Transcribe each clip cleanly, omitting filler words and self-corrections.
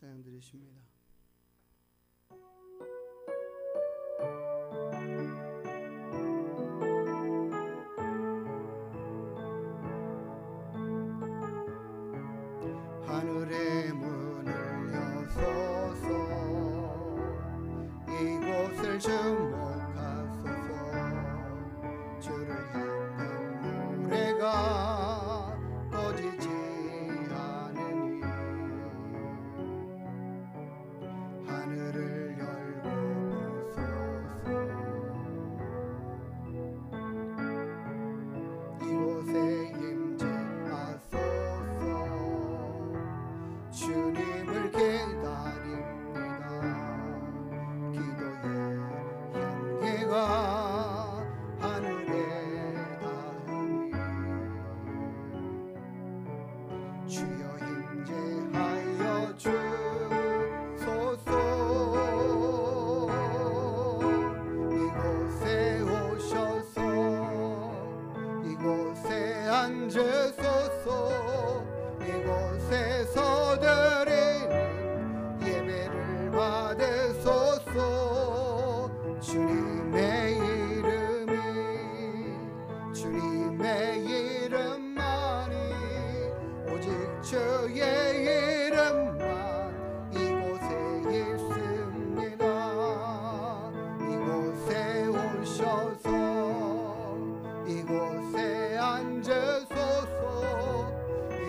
찬양 드리십니다. 하늘의 문을 여소서 이곳을 주목하소서 주를 향한 노래가 꺼지지 않으니 하늘을 열고 보소서 이곳에 임재하소서 주님을 기다립니다. 기도의 향기가 하늘에 닿으니 주여 임재하여 주소서 이곳에 오셔서 이곳에 앉으소서 이곳에서 드리는 예배를 받으소서 주님의 이름만이 오직 주의 이름만 이곳에 있습니다. 이곳에 오셔서 이곳에 앉으소서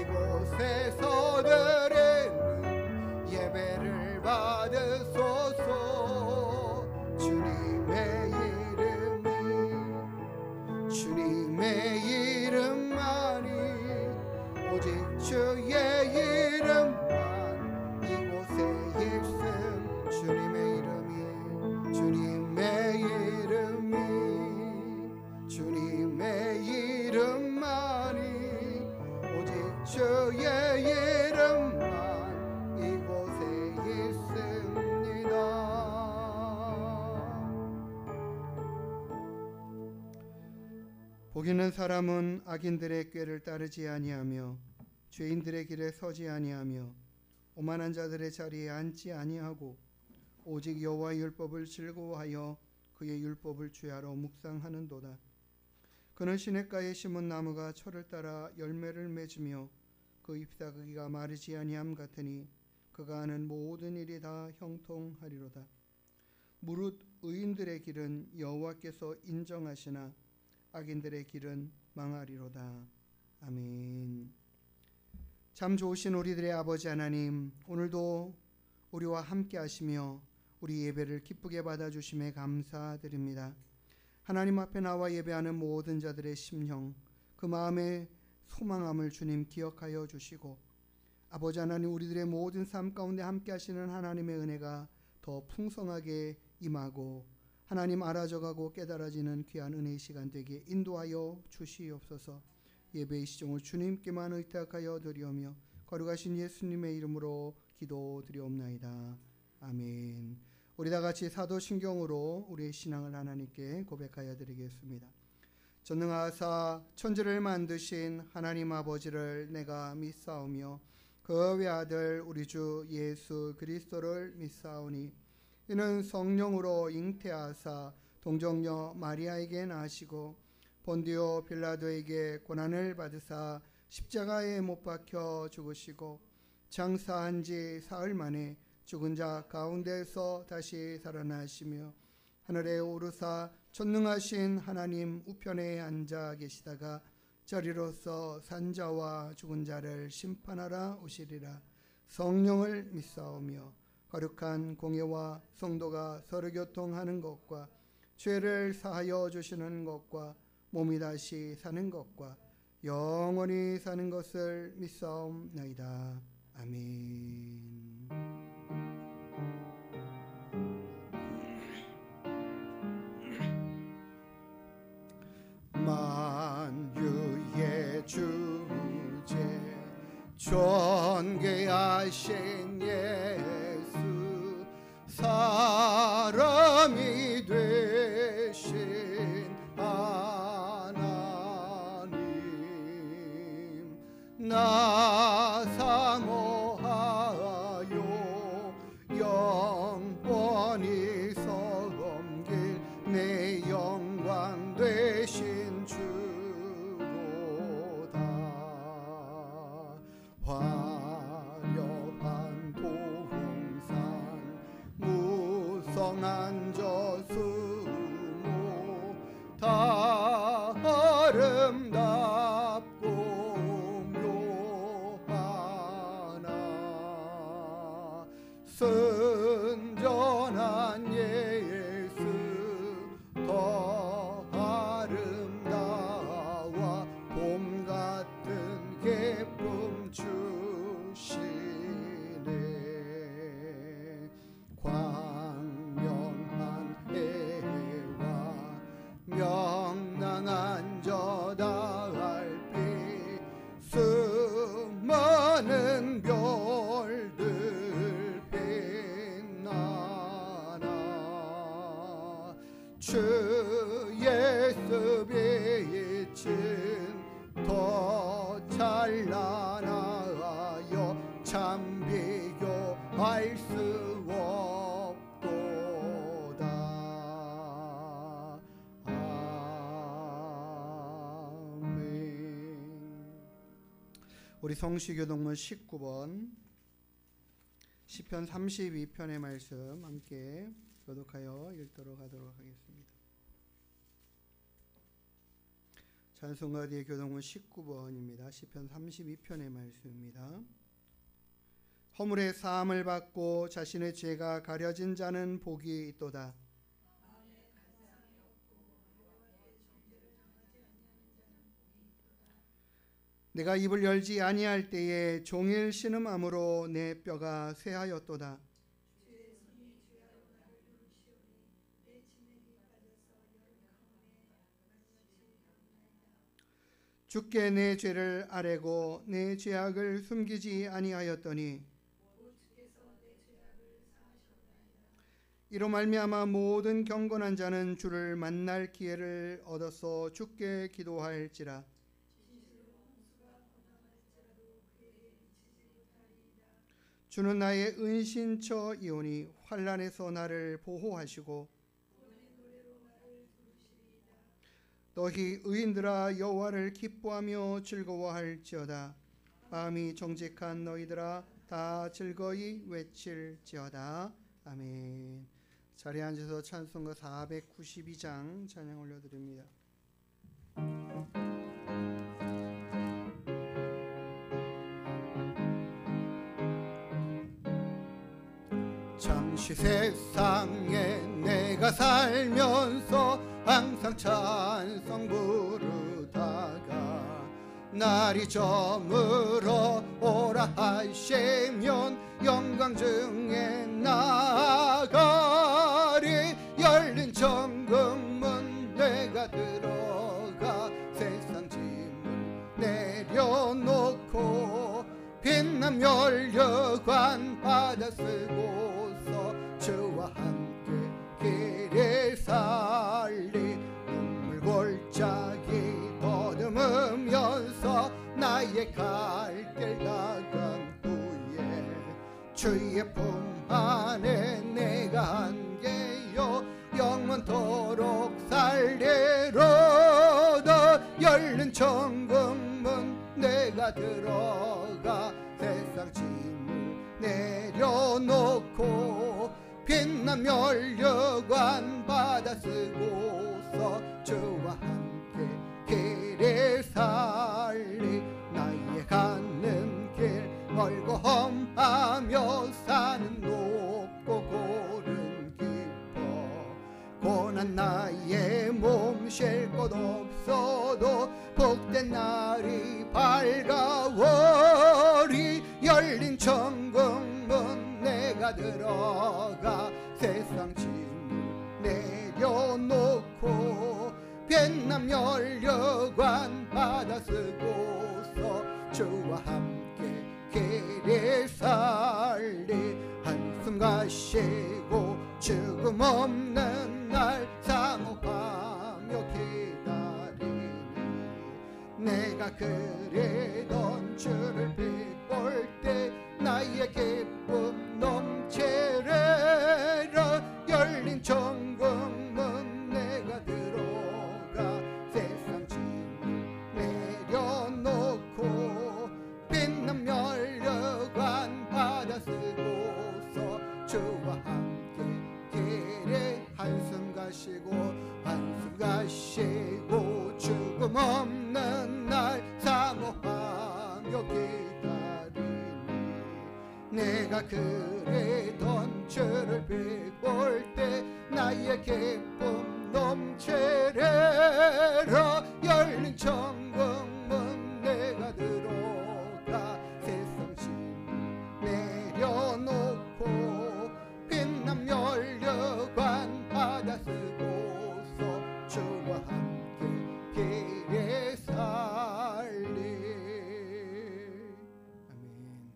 이곳에서 드리는 예배를 받으소서 주님의 이름만이 오직 주의 이름만 이곳에 있음 주님의 이름만이 오직 주의 이름만 이곳에 있습니다. 복 있는 사람은 악인들의 꾀를 따르지 아니하며 죄인들의 길에 서지 아니하며 오만한 자들의 자리에 앉지 아니하고 오직 여호와의 율법을 즐거워하여 그의 율법을 주야로 묵상하는도다. 그는 시냇가에 심은 나무가 철을 따라 열매를 맺으며 그 잎사귀가 마르지 아니함 같으니 그가 하는 모든 일이 다 형통하리로다. 무릇 의인들의 길은 여호와께서 인정하시나 악인들의 길은 망하리로다. 아멘. 참 좋으신 우리들의 아버지 하나님, 오늘도 우리와 함께 하시며 우리 예배를 기쁘게 받아주심에 감사드립니다. 하나님 앞에 나와 예배하는 모든 자들의 심령, 그 마음의 소망함을 주님 기억하여 주시고, 아버지 하나님, 우리들의 모든 삶 가운데 함께 하시는 하나님의 은혜가 더 풍성하게 임하고 하나님 알아져가고 깨달아지는 귀한 은혜의 시간 되게 인도하여 주시옵소서. 예배의 시종을 주님께만 의탁하여 드리오며 거룩하신 예수님의 이름으로 기도드리옵나이다. 아멘. 우리 다 같이 사도신경으로 우리의 신앙을 하나님께 고백하여 드리겠습니다. 전능하사 천지를 만드신 하나님 아버지를 내가 믿사오며 그 외아들 우리 주 예수 그리스도를 믿사오니 이는 성령으로 잉태하사 동정녀 마리아에게 나시고 본디오 빌라도에게 고난을 받으사 십자가에 못 박혀 죽으시고 장사한 지 사흘 만에 죽은 자 가운데서 다시 살아나시며 하늘에 오르사 전능하신 하나님 우편에 앉아 계시다가 저리로서 산자와 죽은 자를 심판하러 오시리라. 성령을 믿사오며 거룩한 공예와 성도가 서로 교통하는 것과 죄를 사하여 주시는 것과 몸이 다시 사는 것과 영원히 사는 것을 믿사옵나이다. 아멘. 만유의 주제 존귀하신 예수 사람이 되신 하나님 나 사모하여 순전한 예수 더 아름다워 봄 같은 기쁨 주시네. 광명한 해와 명랑한 저 달빛 수많은 별들 빛나나 주 예수 빛은 더 찬란하여 참 비교할 수 없도다. 아멘. 우리 성시교동문 19번 시편 32편의 말씀 함께 교독하여 읽도록 하도록 하겠습니다. 찬송가의 교동문 19번입니다. 시편 32편의 말씀입니다. 허물의 사함을 받고 자신의 죄가 가려진 자는 복이 있도다. 내가 입을 열지 아니할 때에 종일 신음함으로 내 뼈가 쇠하였도다. 주께 내 죄를 아뢰고 내 죄악을 숨기지 아니하였더니 이로 말미암아 모든 경건한 자는 주를 만날 기회를 얻어서 주께 기도할지라. 주는 나의 은신처이오니 환난에서 나를 보호하시고 너희 의인들아 여호와를 기뻐하며 즐거워할지어다. 마음이 정직한 너희들아 다 즐거이 외칠지어다. 아멘. 자리에 앉아서 찬송가 492장 찬양 올려드립니다. 잠시 세상에 내가 살면서 항상 찬송 부르다가 날이 저물어 오라 하시면 영광 중에 나가리. 열린 천국문 내가 들어가 세상 짐을 내려놓고 빛남 열려관 받아 쓰고서 주와 함께 길을 살리. 눈물 골짜기 더듬으면서 나의 갈 길 나간 후에 주의 품 안에 내가 한게요 영원토록 살리로다. 열린 천국문 내가 들어가 세상 짐을 내려놓고 빛남 열려관 받아 쓰고서 주와 함께 길을 살리. 나의 가는 길 멀고 험하며 산은 높고 골은 깊어 고난 나의 몸 쉴 곳 없어도 복된 날이 밝아오리. 열린 천국문 내가 들어가 세상 짐을 내려놓고 빛남 열려관 받아 쓰고서 주와 함께 길을 살리. 한숨 가시고 죽음 없는 날 사모하며 기다리니 내가 그리던 주를 빛볼 때 나의 기쁨 넘치리라. 열린 천국문 내가 들어가 세상 짐을 내려놓고 빛남 열려관 받아 쓰고서 주와 함께 길에 한숨 가시고 죽음 없는 날 사모하며 기다리니 내가 내가 그래던 죄를 베볼 때 나의 기쁨 넘치리라. 열린 천국문 내가 들어가 세상 짐 내려놓고 빛남 연료관 받아 쓰고서 주와 함께 길에 살리. 아멘.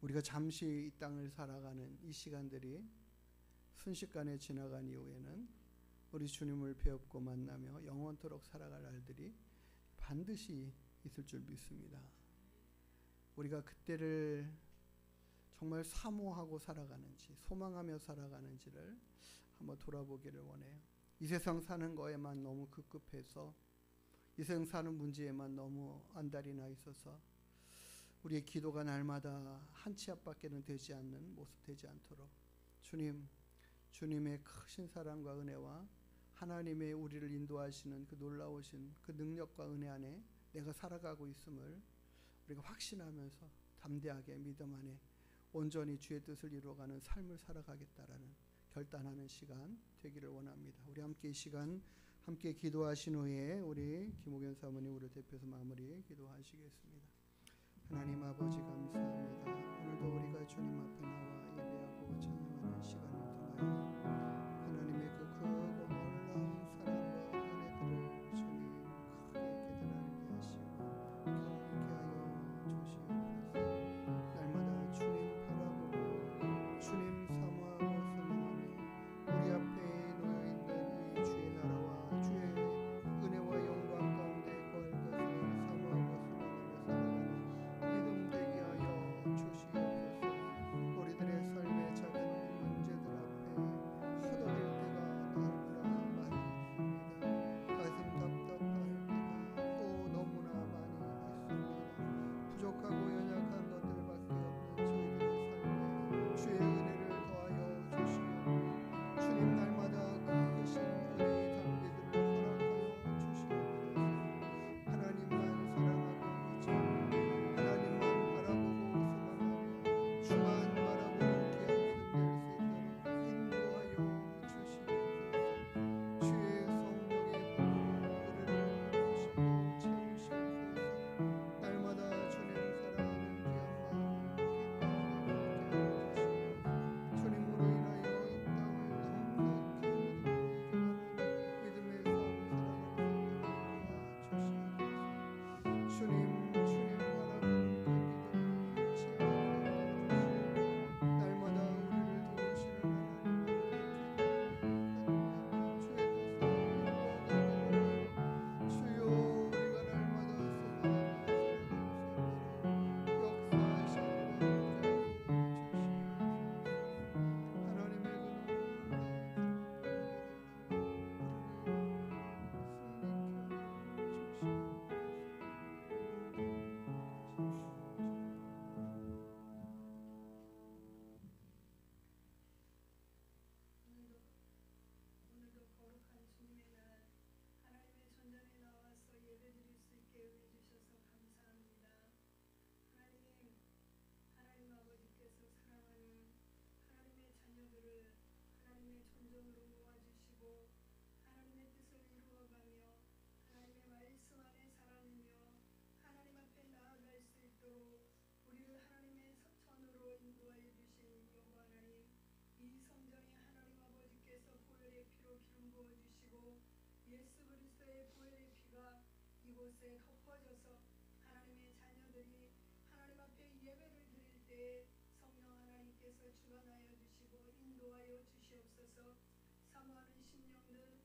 우리가 잠시 이 땅을 살아가는 이 시간들이 순식간에 지나간 이후에는 우리 주님을 배웁고 만나며 영원토록 살아갈 날들이 반드시 있을 줄 믿습니다. 우리가 그때를 정말 사모하고 살아가는지 소망하며 살아가는지를 한번 돌아보기를 원해요. 이 세상 사는 거에만 너무 급급해서 이 세상 사는 문제에만 너무 안달이 나 있어서 우리의 기도가 날마다 한 치 앞밖에는 되지 않는 모습 되지 않도록 주님의 크신 사랑과 은혜와 하나님의 우리를 인도하시는 그 놀라우신 그 능력과 은혜 안에 내가 살아가고 있음을 우리가 확신하면서 담대하게 믿음 안에 온전히 주의 뜻을 이루어가는 삶을 살아가겠다라는 결단하는 시간 되기를 원합니다. 우리 함께 이 시간 함께 기도하신 후에 우리 김옥연 사모님 우리 대표에서 마무리 기도하시겠습니다. 하나님 아버지 감사합니다. 오늘도 우리가 주님 앞에 나와 예배하고 찬양하는 시간을 통하여 하나님의 그 크고 놀라운 사랑과 은혜들을 주님 크게 깨달게 하시고 경험케 하여 주시옵소서. 날마다 주님 바라보고 주님 사모하고 선망하며 우리 앞에 놓여있는 이 주의 나라와 주의 은혜와 영광 가운데 거할 것을 사모하고 선망하며 살아가는 믿음 되게 하여 주시옵소서. 우리들의 삶의 작은 문제들 앞에 허덕일 때가 너무나 많이 있습니다. 가슴 답답할 때가 또 너무나 많이 있습니다. 부족하고 연약한 것들밖에 없는 저희들의 삶에 주의 은혜를 더하여 주시고 주님 날마다 크신 은혜의 단비들을 허락하여 주시옵소서. 하나님만 사랑하고 있죠. 하나님만 바라보고 소망하며 주만 바라보는 귀한 손 될 수 있도록 인도하여 주시옵소서. 주의 성령의 법으로 우리를 부으시고 채우시옵소서. 날마다 주님 사랑하는 귀한 마음 기뻐하게 하여 주시고 주님으로 인하여 이 땅을 넉넉히 누리는 믿음의 삶 살아갈 수 있도록 도와주시옵소서. 주님 바라보는 그 믿음을 잃지 않게 하여 주시고 날마다 우리를 도우시는 하나님을 주의 뜻을 이루어가기를 주여 우리가 날마다 소망하며 살아갈 수 있도록 역사하시기를 함께 하여 주시옵소서. 하나님의 그 놀라운 오늘도 거룩한 주님의 날 하나님의 전전에 나와서 예배드릴 수 있게 은혜 주셔서 감사합니다. 하나님 아버지께서 사랑하는 하나님의 자녀들을 하나님의 전전으로 모아주시고 하나님의 뜻을 이루어가며 하나님의 말씀 안에 살아내며 하나님 앞에 나아갈 수 있도록 우리를 하나님의 선으로 인도하여 주신 여호와 하나님, 이 성전에 하나님 아버지께서 보혈의 피로 기름 부어주시고 예수 그리스도의 보혈의 피가 이곳에 덮어져서 하나님의 자녀들이 하나님 앞에 예배를 드릴 때에 성령 하나님께서 주관하여 주시고 인도하여 주시옵소서. 사모하는 심령들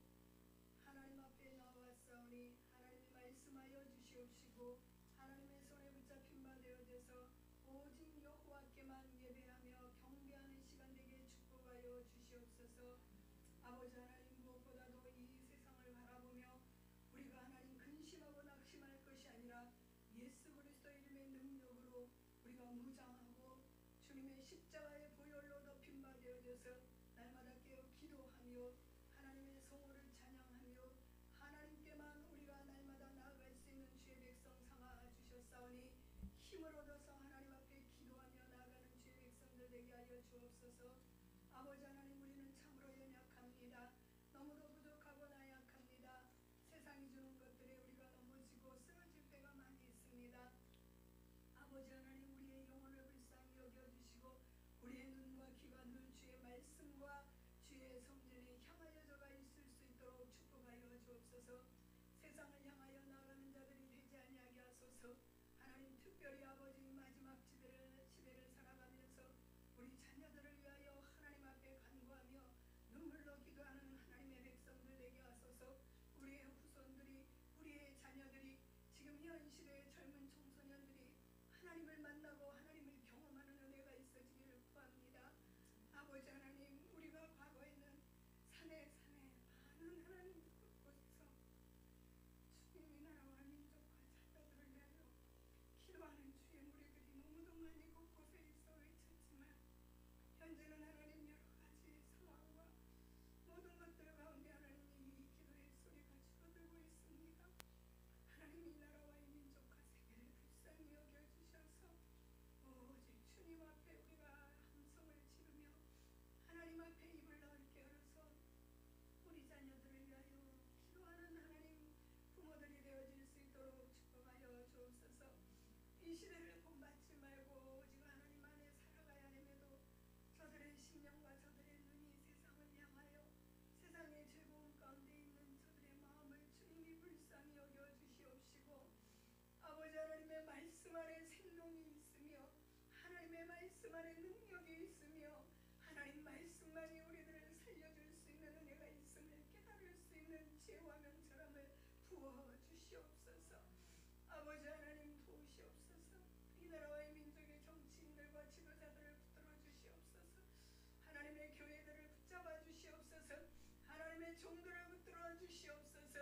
하나님 앞에 나왔사오니 하나님이 말씀하여 주시옵시고 하나님의 손에 붙잡힌 바 되어져서 오직 여호와께만 예배하며 경배하는 시간 되게 축복하여 주시옵소서. 아버지 하나님, 무엇보다도 이 세상을 바라보며 우리가 하나님 근심하고 낙심할 것이 아니라 예수 그리스도 이름의 능력으로 우리가 무장하고 주님의 십자가의 보혈로 덮인 바 되어져서 날마다 깨어 기도하며 하나님의 성호를 찬양하며 하나님께만 우리가 날마다 나아갈 수 있는 주의 백성 삼아 주옵소서. 아버지 하나님, 우리는 참으로 연약합니다. 너무도 부족하고 나약합니다. 세상이 주는 것들에 우리가 넘어지고 쓰러질 때가 많이 있습니다. 아버지 하나님, 우리의 영혼을 불쌍히 여겨주시고 우리의 눈과 귀가 늘 주의 말씀과 주의 성전에 향하여져가 있을 수 있도록 축복하여 주옵소서. 세상을 향하여 나가는 자들이 되지 아니하게 하소서. 하나님, 특별히 아버지 마지막 시대를 살아가면서 우리 자녀들을 위하여 하나님 앞에 간구하며 눈물로 기도하는 하나님의 백성들 되게 하소서. 우리의 후손들이, 우리의 자녀들이, 지금 현 시대의 젊은 청소년들이 하나님을 만나고 하나님을 경험하는 은혜가 있어지기를 구합니다. 아버지 하나님, 우리가 과거에는 산에 많은 하나님 곳에서 주님의 나라와 민족과 자녀들을 위하여 기도하는 주의 무리들이 너무도 많이 곳곳에 있어 외쳤지만 현재는 하나님 여러 가지 상황과 모든 것들 가운데 하나님이 이 기도의 소리가 줄어들고 있습니다. 하나님, 이 나라와 이 민족과 세계를 불쌍히 여겨주셔서 오직 주님 앞에 우리가 함성을 지르며 하나님 앞에 입을 넓게 열어서 우리 자녀들을 위하여 기도하는 하나님 부모들이 되어질 수 있도록 축복하여 주옵소서. 이 시대를 본받지 말고 오직 하나님 안에 살아가야 함에도 저들의 심령과 저들의 눈이 세상을 향하여 세상의 즐거움 가운데 있는 저들의 마음을 주님이 불쌍히 여겨주시옵시고 아버지 하나님의 말씀 안에 생명이 있으며 하나님의 말씀 안에 능력이 있으며 하나님 말씀만이 우리들을 살려줄 수 있는 은혜가 있음을 깨달을 수 있는 지혜와 명철함을 부어주시옵소서. 아버지 하나님, 도우시옵소서. 이 나라와 이 민족의 정치인들과 지도자들을 붙들어 주시옵소서. 하나님의 교회들을 붙잡아 주시옵소서. 하나님의 종들을 붙들어 주시옵소서.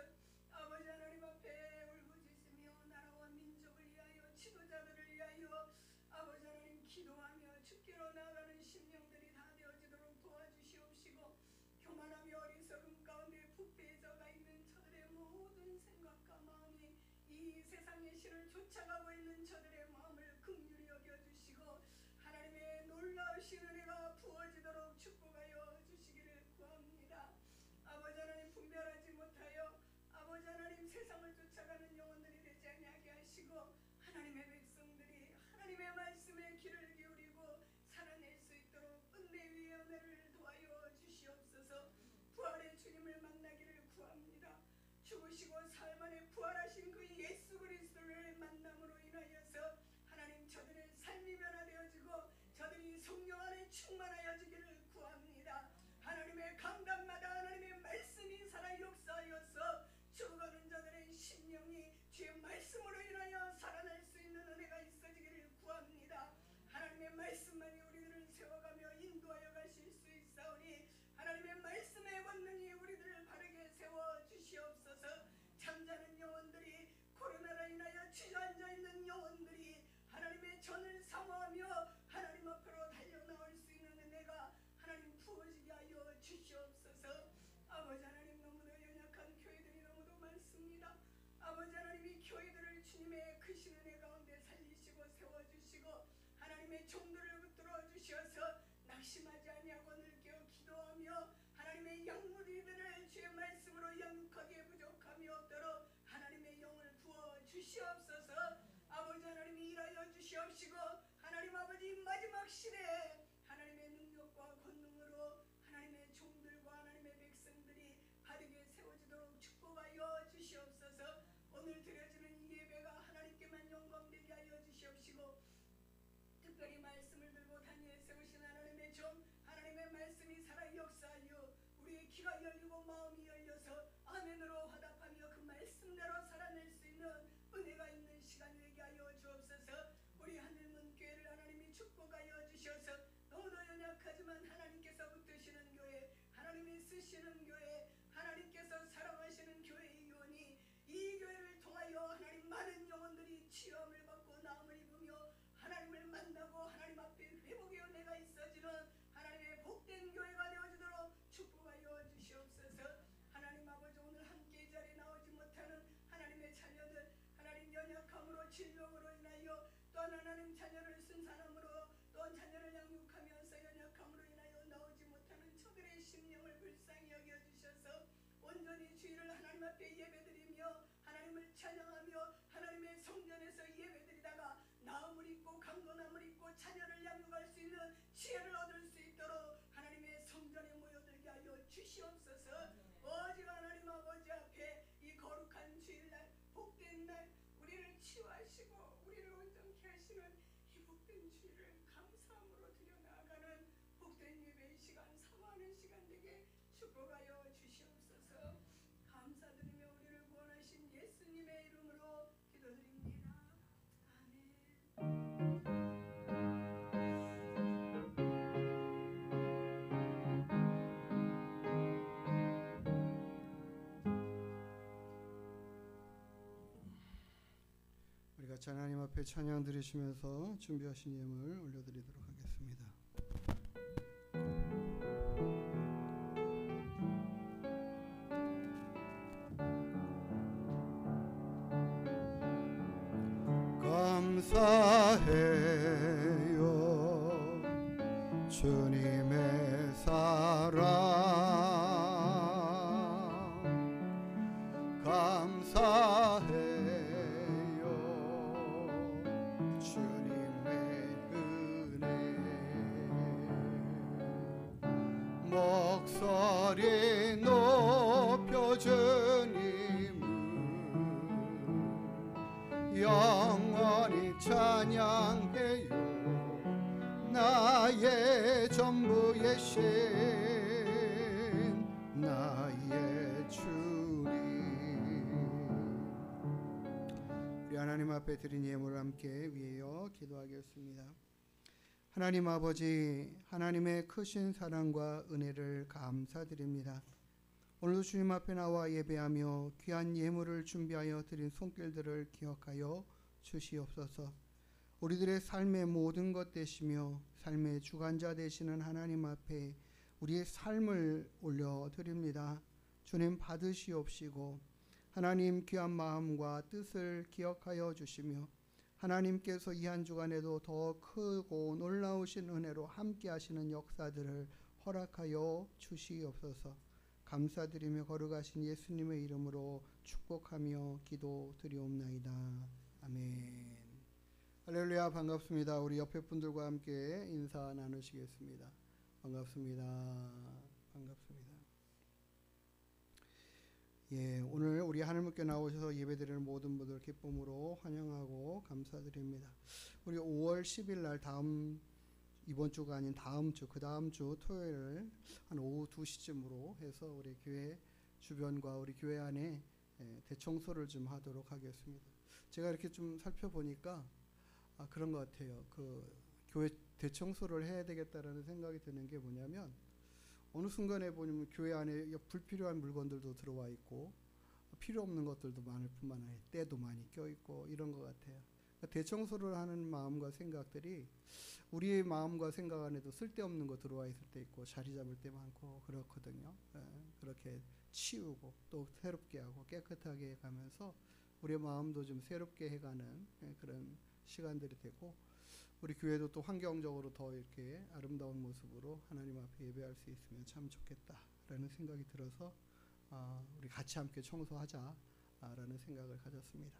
아버지 하나님 앞에 울부짖으며 나라와 민족을 위하여 지도자들을 위하여 아버지 하나님 기도하며 죽기로 나아가는 심령들이 다 되어지도록 도와주시옵시고 교만하며 어리석음 가운데 부패해져가 있는 저들의 모든 생각과 마음이 이 세상의 신을 쫓아가고 있는 저들의 마음을 긍휼히 여겨주시고 하나님의 놀라우신 은혜가 부어지도록 축복하여 주시기를 구합니다. 아버지 하나님, 분별하지 못하여 아버지 하나님 세상을 쫓아가는 영혼들이 되지 아니하게 하시고 하나님의 백성들이 하나님의 말씀에 귀를 기울이고 살아낼 수 있도록 은혜 위에 은혜를 도와여 주시옵소서. 부활의 주님을 만나기를 구합니다. 죽으시고 사흘 만에 부활하신 그 예수 그리스도를 만남으로 인하여서 하나님 저들의 삶이 변화되어지고 저들이 성령 안에 충만하여지기를 구합니다. 하나님의 강단마다 하나님의 말씀이 살아 역사하여서 죽어가는 자들의 심령이 주의 말씀으로 인하여 살아날 수 있는 은혜가 있어지기를 구합니다. 하나님의 말씀만이 우리들을 세워가며 인도하여 가실 수 있사오니 하나님의 말씀의 권능이 우리들을 바르게 세워주시옵소서. 잠자는 영혼들이, 코로나로 인하여 주저앉아 있는 영혼들이 하나님의 전을 사모하며 하나님 앞으로 달려나올 수 있는 은혜가 하나님 부어지게 하여 주시옵소서. 아버지 하나님, 너무도 연약한 교회들이 너무도 많습니다. 아버지 하나님, 이 교회들을 주님의 크신 은혜 가운데 살리시고 세워주시고 하나님의 종들을 붙들어 주셔서 낙심하지 아니하고 늘 깨어 기도하며 하나님의 영무리들을 주의 말씀으로 영육하게 부족함이 없도록 하나님의 영을 부어 주시옵소서. 아버지 하나님이 일하여 주시옵시고 하나님 아버지 마지막 시대에 하나님의 능력과 권능으로 하나님의 종들과 하나님의 백성들이 바르게 세워지도록 축복하여 주시옵소서. 오늘 드려지는 이 예배가 하나님께만 영광되게 하여 주시옵시고 특별히 말씀을 들고 단위에 세우신 하나님의 종, 하나님의 말씀이 살아 역사하여 우리의 귀가 열리고 마음이 열려서 아멘으로 화답하며 그 말씀대로 살아낼 수 있는 은혜가 있는 시간이 되게 하여 주옵소서. 우리 하늘문교회를 하나님이 축복하여 주셔서 너무도 연약하지만 하나님께서 붙드시는 교회, 하나님이 쓰시는 교회, 하나님께서 사랑하시는 교회의 요원이 이 교회를 통하여 하나님 많은 영혼들이 치유함을 받고 나음을 입으며 하나님을 만나고 하나님 앞에 회복의 은혜가 있어지는 하나님의 복된 교회가 되어지도록 축복하여 주시옵소서. 하나님 아버지, 오늘 함께 이 자리에 나오지 못하는 하나님의 자녀들, 하나님 연약함으로 질병으로 인하여 또한 하나님 자녀를 순산함으로 또한 자녀를 양육하면서 연약함 심령을 불쌍히 여겨주셔서 온전히 주일을 하나님 앞에 예배드리며 하나님을 찬양하며 하나님의 성전에서 예배드리다가 나음을 입고 강건함을 입고 자녀를 양육할 수 있는 지혜를 얻을 수 있도록 하나님의 성전에 모여들게 하여 주시옵소서. 오직 하나님 아버지 앞에 이 거룩한 주일날 복된 날 우리를 치유하시고 우리를 온전케 하시는 이 복된 주일을 감사함으로 드려나가는 복된 예배의 시간 사모하는 시간 되게 축복하여 주시옵소서. 감사드리며 우리를 구원하신 예수님의 이름으로 기도드립니다. 아멘. 우리 같이 하나님 앞에 찬양 드리시면서 준비하신 예물 올려드리도록 하겠습니다. 감사해요 주님의 사랑, 감사해요 주님의 은혜. 목소리 높여 주님을 영원히 찬양해요. 나의 전부의 신 나의 주님. 우리 하나님 앞에 드린 예물을 함께 위하여 기도하겠습니다. 하나님 아버지, 하나님의 크신 사랑과 은혜를 감사드립니다. 오늘도 주님 앞에 나와 예배하며 귀한 예물을 준비하여 드린 손길들을 기억하여 주시옵소서. 우리들의 삶의 모든 것 되시며 삶의 주관자 되시는 하나님 앞에 우리의 삶을 올려드립니다. 주님 받으시옵시고 하나님 귀한 마음과 뜻을 기억하여 주시며 하나님께서 이 한 주간에도 더 크고 놀라우신 은혜로 함께 하시는 역사들을 허락하여 주시옵소서. 감사드리며 거룩하신 예수님의 이름으로 축복하며 기도드리옵나이다. 아멘. 할렐루야. 반갑습니다. 우리 옆에 분들과 함께 인사 나누시겠습니다. 반갑습니다. 반갑습니다. 예, 오늘 우리 하늘문께 나오셔서 예배드리는 모든 분들 기쁨으로 환영하고 감사드립니다. 우리 5월 10일 날 이번 주가 아닌 다음 주, 그 다음 주 토요일 한 오후 2시쯤으로 해서 우리 교회 주변과 우리 교회 안에 대청소를 좀 하도록 하겠습니다. 제가 이렇게 좀 살펴보니까 그런 것 같아요. 그 교회 대청소를 해야 되겠다라는 생각이 드는 게 뭐냐면 어느 순간에 보면 교회 안에 불필요한 물건들도 들어와 있고 필요 없는 것들도 많을 뿐만 아니라 때도 많이 껴있고 이런 것 같아요. 대청소를 하는 마음과 생각들이 우리의 마음과 생각 안에도 쓸데없는 거 들어와 있을 때 있고 자리 잡을 때 많고 그렇거든요. 그렇게 치우고 또 새롭게 하고 깨끗하게 해가면서 우리의 마음도 좀 새롭게 해가는 그런 시간들이 되고 우리 교회도 또 환경적으로 더 이렇게 아름다운 모습으로 하나님 앞에 예배할 수 있으면 참 좋겠다라는 생각이 들어서 우리 같이 함께 청소하자라는 생각을 가졌습니다.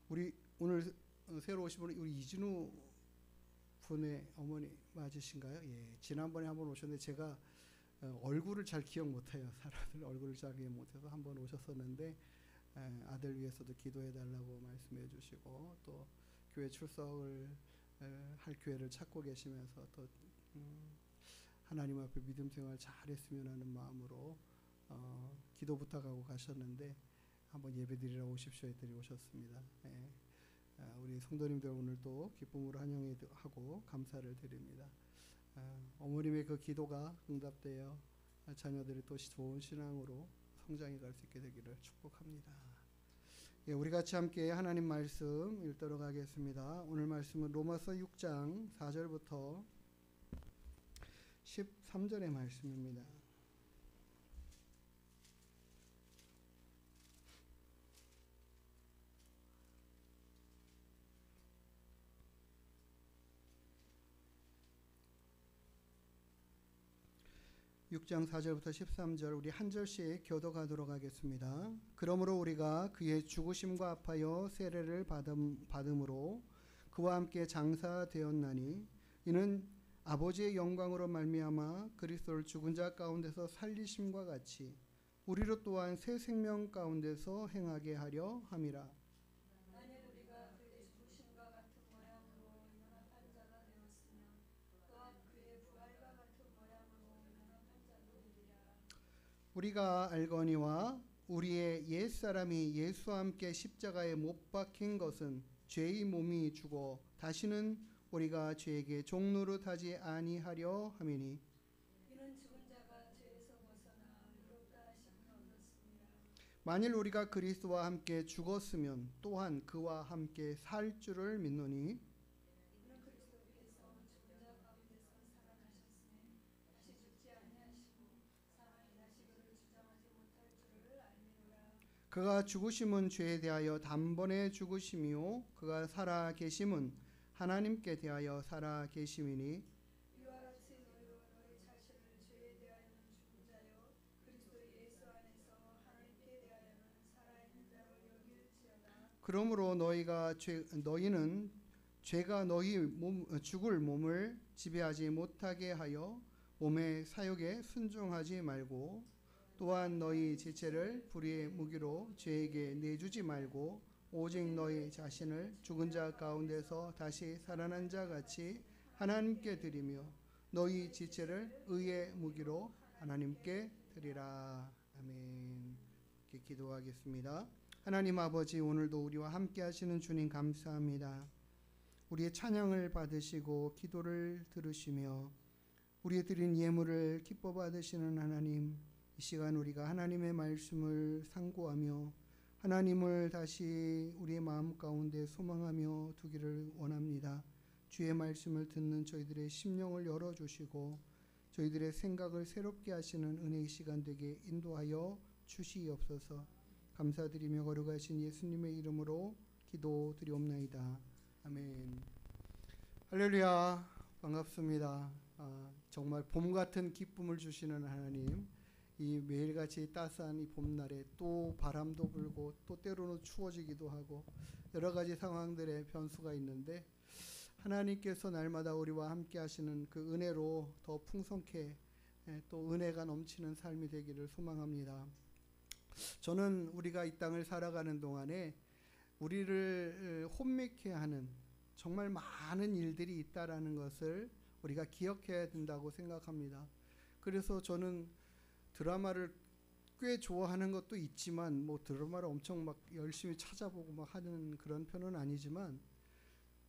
우리 오늘 새로 오신 분은 우리 이진우 분의 어머니 맞으신가요? 예, 지난번에 한번 오셨는데 제가 얼굴을 잘 기억 못해요. 사람들 얼굴을 잘 기억 못해서 한번 오셨었는데 아들 위해서도 기도해 달라고 말씀해 주시고 또 교회 출석을 할 교회를 찾고 계시면서 또 하나님 앞에 믿음 생활 잘했으면 하는 마음으로 기도 부탁하고 가셨는데 한번 예배드리러 오십시오 했더니 오셨습니다. 예. 우리 성도님들 오늘 또 기쁨으로 환영하고 감사를 드립니다. 어머님의 그 기도가 응답되어 자녀들이 또 좋은 신앙으로 성장해 갈 수 있게 되기를 축복합니다. 예, 우리 같이 함께 하나님 말씀 읽도록 하겠습니다. 오늘 말씀은 로마서 6장 4절부터 13절의 말씀입니다. 6장 4절부터 13절 우리 한 절씩 교독하도록 하겠습니다. 그러므로 우리가 그의 죽으심과 합하여 세례를 받음으로 그와 함께 장사되었나니 이는 아버지의 영광으로 말미암아 그리스도를 죽은 자 가운데서 살리심과 같이 우리로 또한 새 생명 가운데서 행하게 하려 함이라. 만일 우리가 그의 죽으심과 같은 모양으로 연합한 자가 되었으면 또한 그의 부활과 같은 모양으로 연합한 자도 되리라. 우리가 알거니와 우리의 옛사람이 예수와 함께 십자가에 못 박힌 것은 죄의 몸이 죽어 다시는 우리가 죄에게 종노릇하지 아니하려 함이니 이는 죽은 자가 죄에서 벗어나 의롭다 하심을 얻었습니다. 만일 우리가 그리스도와 함께 죽었으면 또한 그와 함께 살 줄을 믿노니 이는 그리스도께서 죽은 자 가운데서 살아나셨으니 다시 죽지 아니하시고 사망이 다시 그를 주장하지 못할 줄을 알미노라. 그가 죽으심은 죄에 대하여 단번에 죽으심이요 그가 살아 계심은 하나님께 대하여 살아 계심이니 이와 같이 너희도 너희 자신을 죄에 대하여는 죽은 자요 그리스도 예수 안에서 하나님께 대하여는 살아있는 자로 여길지어다. 그러므로 너희는 죄가 너희 죽을 몸을 지배하지 못하게 하여 몸의 사욕에 순종하지 말고 또한 너희 지체를 불의의 무기로 죄에게 내주지 말고 오직 너희 자신을 죽은 자 가운데서 다시 살아난 자 같이 하나님께 드리며 너희 지체를 의의 무기로 하나님께 드리라. 아멘. 이렇게 기도하겠습니다. 하나님 아버지, 오늘도 우리와 함께 하시는 주님 감사합니다. 우리의 찬양을 받으시고 기도를 들으시며 우리의 드린 예물을 기뻐 받으시는 하나님, 이 시간 우리가 하나님의 말씀을 상고하며 하나님을 다시 우리의 마음 가운데 소망하며 두기를 원합니다. 주의 말씀을 듣는 저희들의 심령을 열어주시고 저희들의 생각을 새롭게 하시는 은혜의 시간 되게 인도하여 주시옵소서. 감사드리며 거룩하신 예수님의 이름으로 기도드리옵나이다. 아멘. 할렐루야. 반갑습니다. 정말 봄 같은 기쁨을 주시는 하나님, 이 매일같이 따스한 이 봄날에 또 바람도 불고 또 때로는 추워지기도 하고 여러 가지 상황들의 변수가 있는데 하나님께서 날마다 우리와 함께 하시는 그 은혜로 더 풍성케 또 은혜가 넘치는 삶이 되기를 소망합니다. 저는 우리가 이 땅을 살아가는 동안에 우리를 혼미케 하는 정말 많은 일들이 있다라는 것을 우리가 기억해야 된다고 생각합니다. 그래서 저는 드라마를 꽤 좋아하는 것도 있지만 뭐 드라마를 엄청 막 열심히 찾아보고 막 하는 그런 편은 아니지만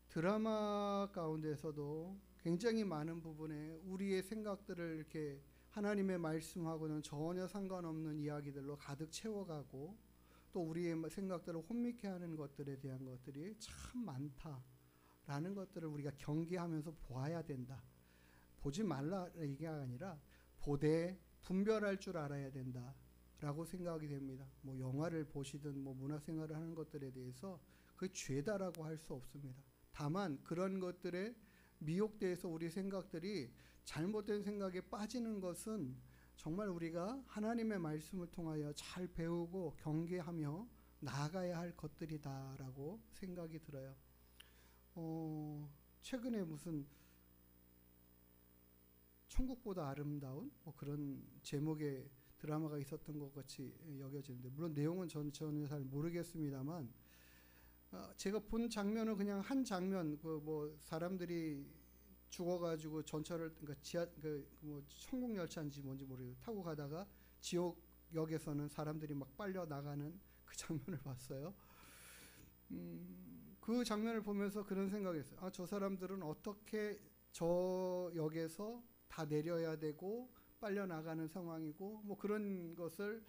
드라마 가운데서도 굉장히 많은 부분에 우리의 생각들을 이렇게 하나님의 말씀하고는 전혀 상관없는 이야기들로 가득 채워가고 또 우리의 생각들을 혼미케 하는 것들에 대한 것들이 참 많다라는 것들을 우리가 경계하면서 보아야 된다. 보지 말라 얘기가 아니라 보되 분별할 줄 알아야 된다라고 생각이 됩니다. 뭐 영화를 보시든 뭐 문화생활을 하는 것들에 대해서 그게 죄다라고 할 수 없습니다. 다만 그런 것들에 미혹돼서 우리 생각들이 잘못된 생각에 빠지는 것은 정말 우리가 하나님의 말씀을 통하여 잘 배우고 경계하며 나아가야 할 것들이다라고 생각이 들어요. 최근에 무슨 천국보다 아름다운 뭐 그런 제목의 드라마가 있었던 것 같이 여겨지는데 물론 내용은 저는 잘 모르겠습니다만 제가 본 장면은 그냥 한 장면 그 뭐 사람들이 죽어가지고 전철을 그러니까 뭐 천국 열차인지 뭔지 모르겠어요. 타고 가다가 지옥역에서는 사람들이 막 빨려 나가는 그 장면을 봤어요. 그 장면을 보면서 그런 생각했어요. 저 사람들은 어떻게 저 역에서 다 내려야 되고 빨려 나가는 상황이고 뭐 그런 것을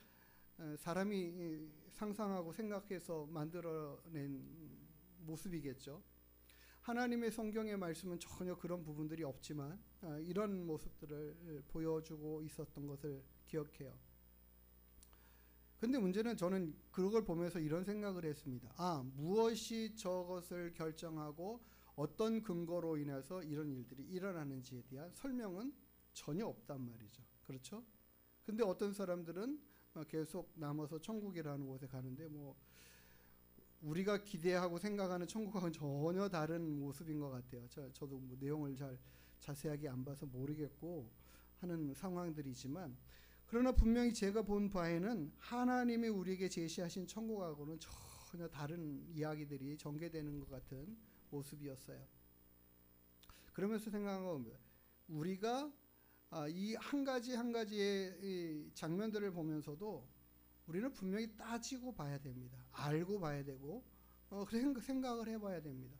사람이 상상하고 생각해서 만들어낸 모습이겠죠. 하나님의 성경의 말씀은 전혀 그런 부분들이 없지만 이런 모습들을 보여주고 있었던 것을 기억해요. 근데 문제는 저는 그걸 보면서 이런 생각을 했습니다. 무엇이 저것을 결정하고 어떤 근거로 인해서 이런 일들이 일어나는지에 대한 설명은 전혀 없단 말이죠. 그렇죠? 근데 어떤 사람들은 계속 남아서 천국이라는 곳에 가는데 뭐 우리가 기대하고 생각하는 천국하고는 전혀 다른 모습인 것 같아요. 저도 뭐 내용을 잘 자세하게 안 봐서 모르겠고 하는 상황들이지만, 그러나 분명히 제가 본 바에는 하나님이 우리에게 제시하신 천국하고는 전혀 다른 이야기들이 전개되는 것 같은 모습이었어요. 그러면서 생각한 겁니다. 우리가 이 한 가지 한 가지의 이 장면들을 보면서도 우리는 분명히 따지고 봐야 됩니다. 알고 봐야 되고 생각을 해봐야 됩니다.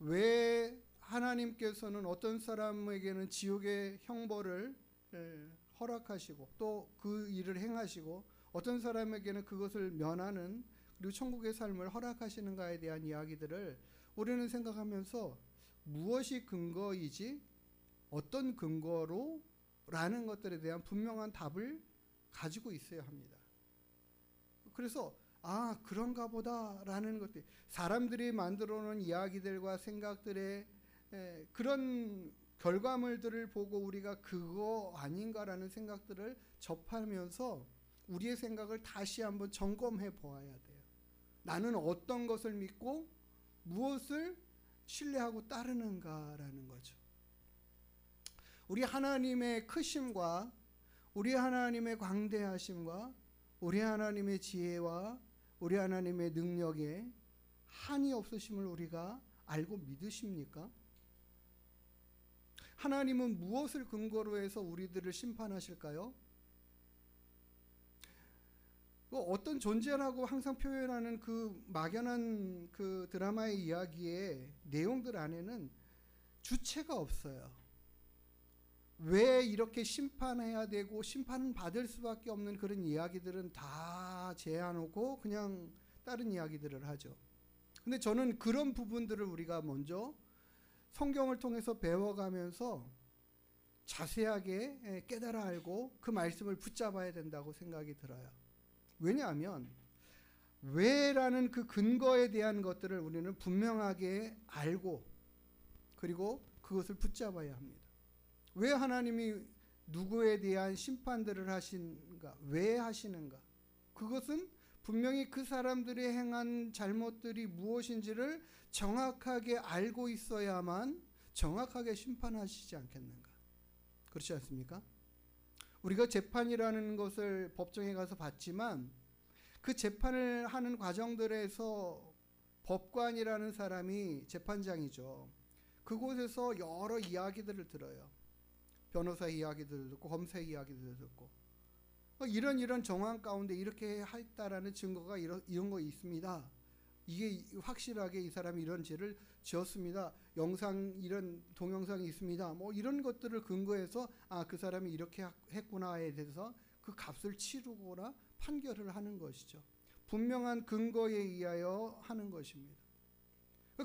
왜 하나님께서는 어떤 사람에게는 지옥의 형벌을 허락하시고 또 그 일을 행하시고 어떤 사람에게는 그것을 면하는 그리고 천국의 삶을 허락하시는가에 대한 이야기들을 우리는 생각하면서 무엇이 근거이지 어떤 근거로 라는 것들에 대한 분명한 답을 가지고 있어야 합니다. 그래서 그런가 보다 라는 것들, 사람들이 만들어 놓은 이야기들과 생각들의 그런 결과물들을 보고 우리가 그거 아닌가라는 생각들을 접하면서 우리의 생각을 다시 한번 점검해 보아야 돼요. 나는 어떤 것을 믿고 무엇을 신뢰하고 따르는가라는 거죠. 우리 하나님의 크심과 우리 하나님의 광대하심과 우리 하나님의 지혜와 우리 하나님의 능력에 한이 없으심을 우리가 알고 믿으십니까? 하나님은 무엇을 근거로 해서 우리들을 심판하실까요? 어떤 존재라고 항상 표현하는 그 막연한 그 드라마의 이야기의 내용들 안에는 주체가 없어요. 왜 이렇게 심판해야 되고 심판은 받을 수밖에 없는 그런 이야기들은 다 제안하고 그냥 다른 이야기들을 하죠. 근데 저는 그런 부분들을 우리가 먼저 성경을 통해서 배워가면서 자세하게 깨달아 알고 그 말씀을 붙잡아야 된다고 생각이 들어요. 왜냐하면 왜라는 그 근거에 대한 것들을 우리는 분명하게 알고 그리고 그것을 붙잡아야 합니다. 왜 하나님이 누구에 대한 심판들을 하신가? 왜 하시는가? 그것은 분명히 그 사람들이 행한 잘못들이 무엇인지를 정확하게 알고 있어야만 정확하게 심판하시지 않겠는가? 그렇지 않습니까? 우리가 재판이라는 것을 법정에 가서 봤지만 그 재판을 하는 과정들에서 법관이라는 사람이 재판장이죠. 그곳에서 여러 이야기들을 들어요. 변호사 이야기들을 듣고 검사 이야기들을 듣고 이런 정황 가운데 이렇게 했다라는 증거가 이런 거 있습니다. 이게 확실하게 이 사람이 이런 죄를 지었습니다. 영상 이런 동영상이 있습니다. 뭐 이런 것들을 근거해서 그 사람이 이렇게 했구나에 대해서 그 값을 치르거나 판결을 하는 것이죠. 분명한 근거에 의하여 하는 것입니다.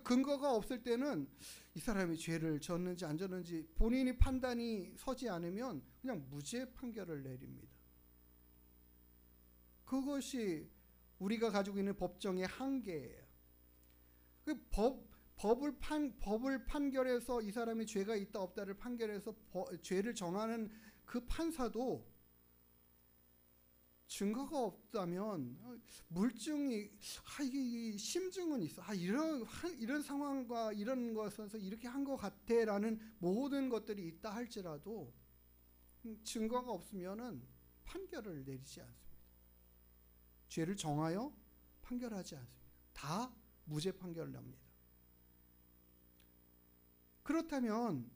근거가 없을 때는 이 사람이 죄를 졌는지 안 졌는지 본인이 판단이 서지 않으면 그냥 무죄 판결을 내립니다. 그것이 우리가 가지고 있는 법정의 한계예요. 법을 판결해서 이 사람이 죄가 있다 없다를 판결해서 죄를 정하는 그 판사도 증거가 없다면 물증이 이게 심증은 있어. 이런 상황과 이런 것에서 이렇게 한 것 같아라는 모든 것들이 있다 할지라도 증거가 없으면은 판결을 내리지 않습니다. 죄를 정하여 판결하지 않습니다. 다 무죄 판결을 납니다. 그렇다면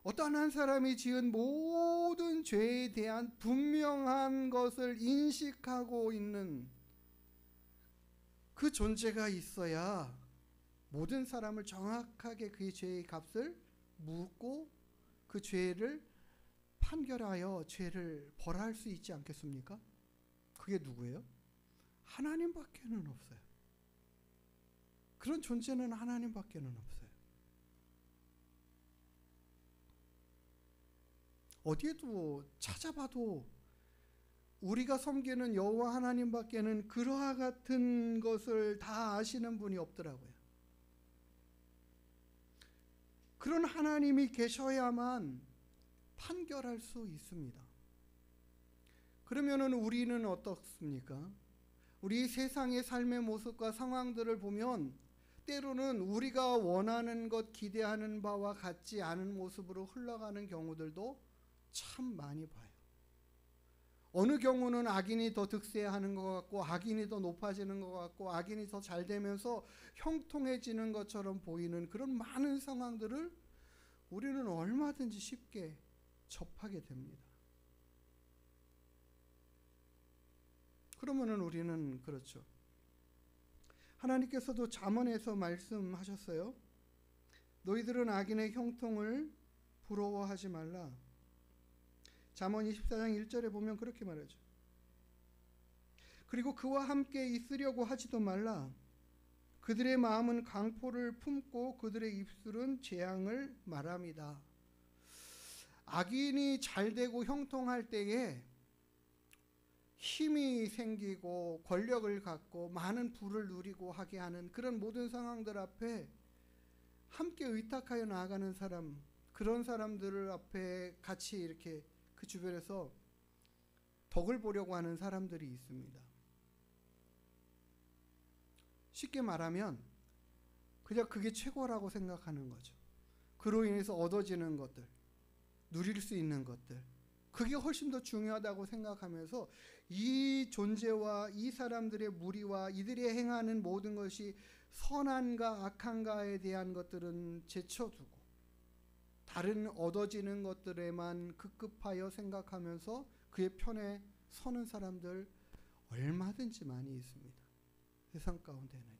어떤 한 사람이 지은 모든 죄에 대한 분명한 것을 인식하고 있는 그 존재가 있어야 모든 사람을 정확하게 그의 죄의 값을 묻고 그 죄를 판결하여 죄를 벌할 수 있지 않겠습니까? 그게 누구예요? 하나님밖에는 없어요. 그런 존재는 하나님밖에는 없어요. 어디에도 찾아봐도 우리가 섬기는 여호와 하나님밖에는 그러한 같은 것을 다 아시는 분이 없더라고요. 그런 하나님이 계셔야만 판결할 수 있습니다. 그러면은 우리는 어떻습니까? 우리 세상의 삶의 모습과 상황들을 보면 때로는 우리가 원하는 것, 기대하는 바와 같지 않은 모습으로 흘러가는 경우들도 참 많이 봐요. 어느 경우는 악인이 더 득세하는 것 같고, 악인이 더 높아지는 것 같고, 악인이 더 잘 되면서 형통해지는 것처럼 보이는 그런 많은 상황들을 우리는 얼마든지 쉽게 접하게 됩니다. 그러면은 우리는 그렇죠. 하나님께서도 잠언에서 말씀하셨어요. 너희들은 악인의 형통을 부러워하지 말라. 잠언 24장 1절에 보면 그렇게 말하죠. 그리고 그와 함께 있으려고 하지도 말라. 그들의 마음은 강포를 품고 그들의 입술은 재앙을 말합니다. 악인이 잘 되고 형통할 때에 힘이 생기고 권력을 갖고 많은 부를 누리고 하게 하는 그런 모든 상황들 앞에 함께 의탁하여 나아가는 사람, 그런 사람들 앞에 같이 이렇게 그 주변에서 덕을 보려고 하는 사람들이 있습니다. 쉽게 말하면 그냥 그게 최고라고 생각하는 거죠. 그로 인해서 얻어지는 것들, 누릴 수 있는 것들, 그게 훨씬 더 중요하다고 생각하면서 이 존재와 이 사람들의 무리와 이들이 행하는 모든 것이 선한가 악한가에 대한 것들은 제쳐두고 다른 얻어지는 것들에만 급급하여 생각하면서 그의 편에 서는 사람들 얼마든지 많이 있습니다. 세상 가운데는요.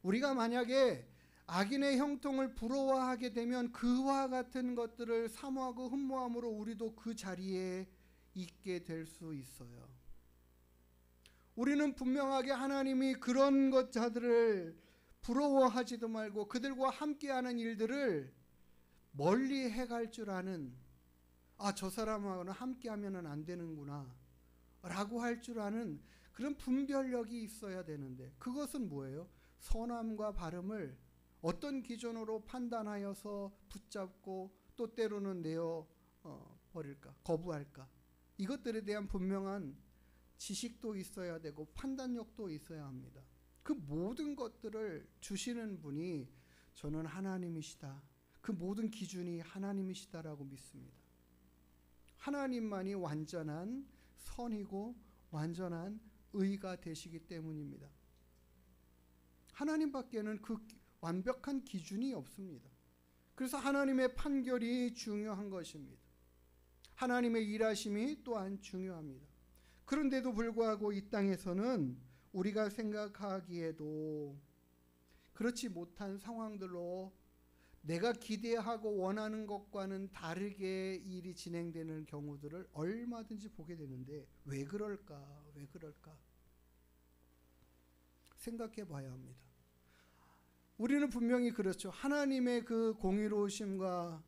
우리가 만약에 악인의 형통을 부러워하게 되면 그와 같은 것들을 사모하고 흠모함으로 우리도 그 자리에 있게 될 수 있어요. 우리는 분명하게 하나님이 그런 것자들을 부러워하지도 말고 그들과 함께하는 일들을 멀리 해갈 줄 아는, 저 사람하고는 함께하면 안 되는구나 라고 할 줄 아는 그런 분별력이 있어야 되는데, 그것은 뭐예요? 선함과 바름을 어떤 기준으로 판단하여서 붙잡고 또 때로는 내어 버릴까, 거부할까, 이것들에 대한 분명한 지식도 있어야 되고 판단력도 있어야 합니다. 그 모든 것들을 주시는 분이 저는 하나님이시다, 그 모든 기준이 하나님이시다라고 믿습니다. 하나님만이 완전한 선이고 완전한 의가 되시기 때문입니다. 하나님밖에는 그 완벽한 기준이 없습니다. 그래서 하나님의 판결이 중요한 것입니다. 하나님의 일하심이 또한 중요합니다. 그런데도 불구하고 이 땅에서는 우리가 생각하기에도 그렇지 못한 상황들로 내가 기대하고 원하는 것과는 다르게 일이 진행되는 경우들을 얼마든지 보게 되는데 왜 그럴까? 왜 그럴까? 생각해 봐야 합니다. 우리는 분명히 그렇죠. 하나님의 그 공의로우심과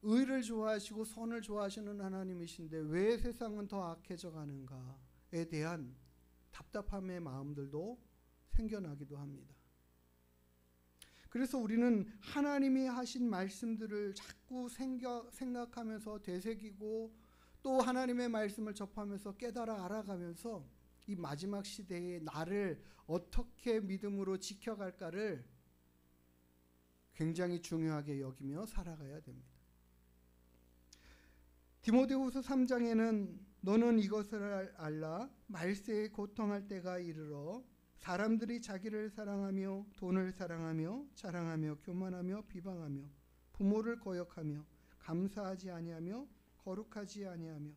의를 좋아하시고 선을 좋아하시는 하나님이신데 왜 세상은 더 악해져 가는가에 대한 답답함의 마음들도 생겨나기도 합니다. 그래서 우리는 하나님이 하신 말씀들을 자꾸 생각하면서 되새기고 또 하나님의 말씀을 접하면서 깨달아 알아가면서 이 마지막 시대에 나를 어떻게 믿음으로 지켜갈까를 굉장히 중요하게 여기며 살아가야 됩니다. 디모데후서 3장에는 너는 이것을 알라, 말세에 고통할 때가 이르러 사람들이 자기를 사랑하며 돈을 사랑하며 자랑하며 교만하며 비방하며 부모를 거역하며 감사하지 아니하며 거룩하지 아니하며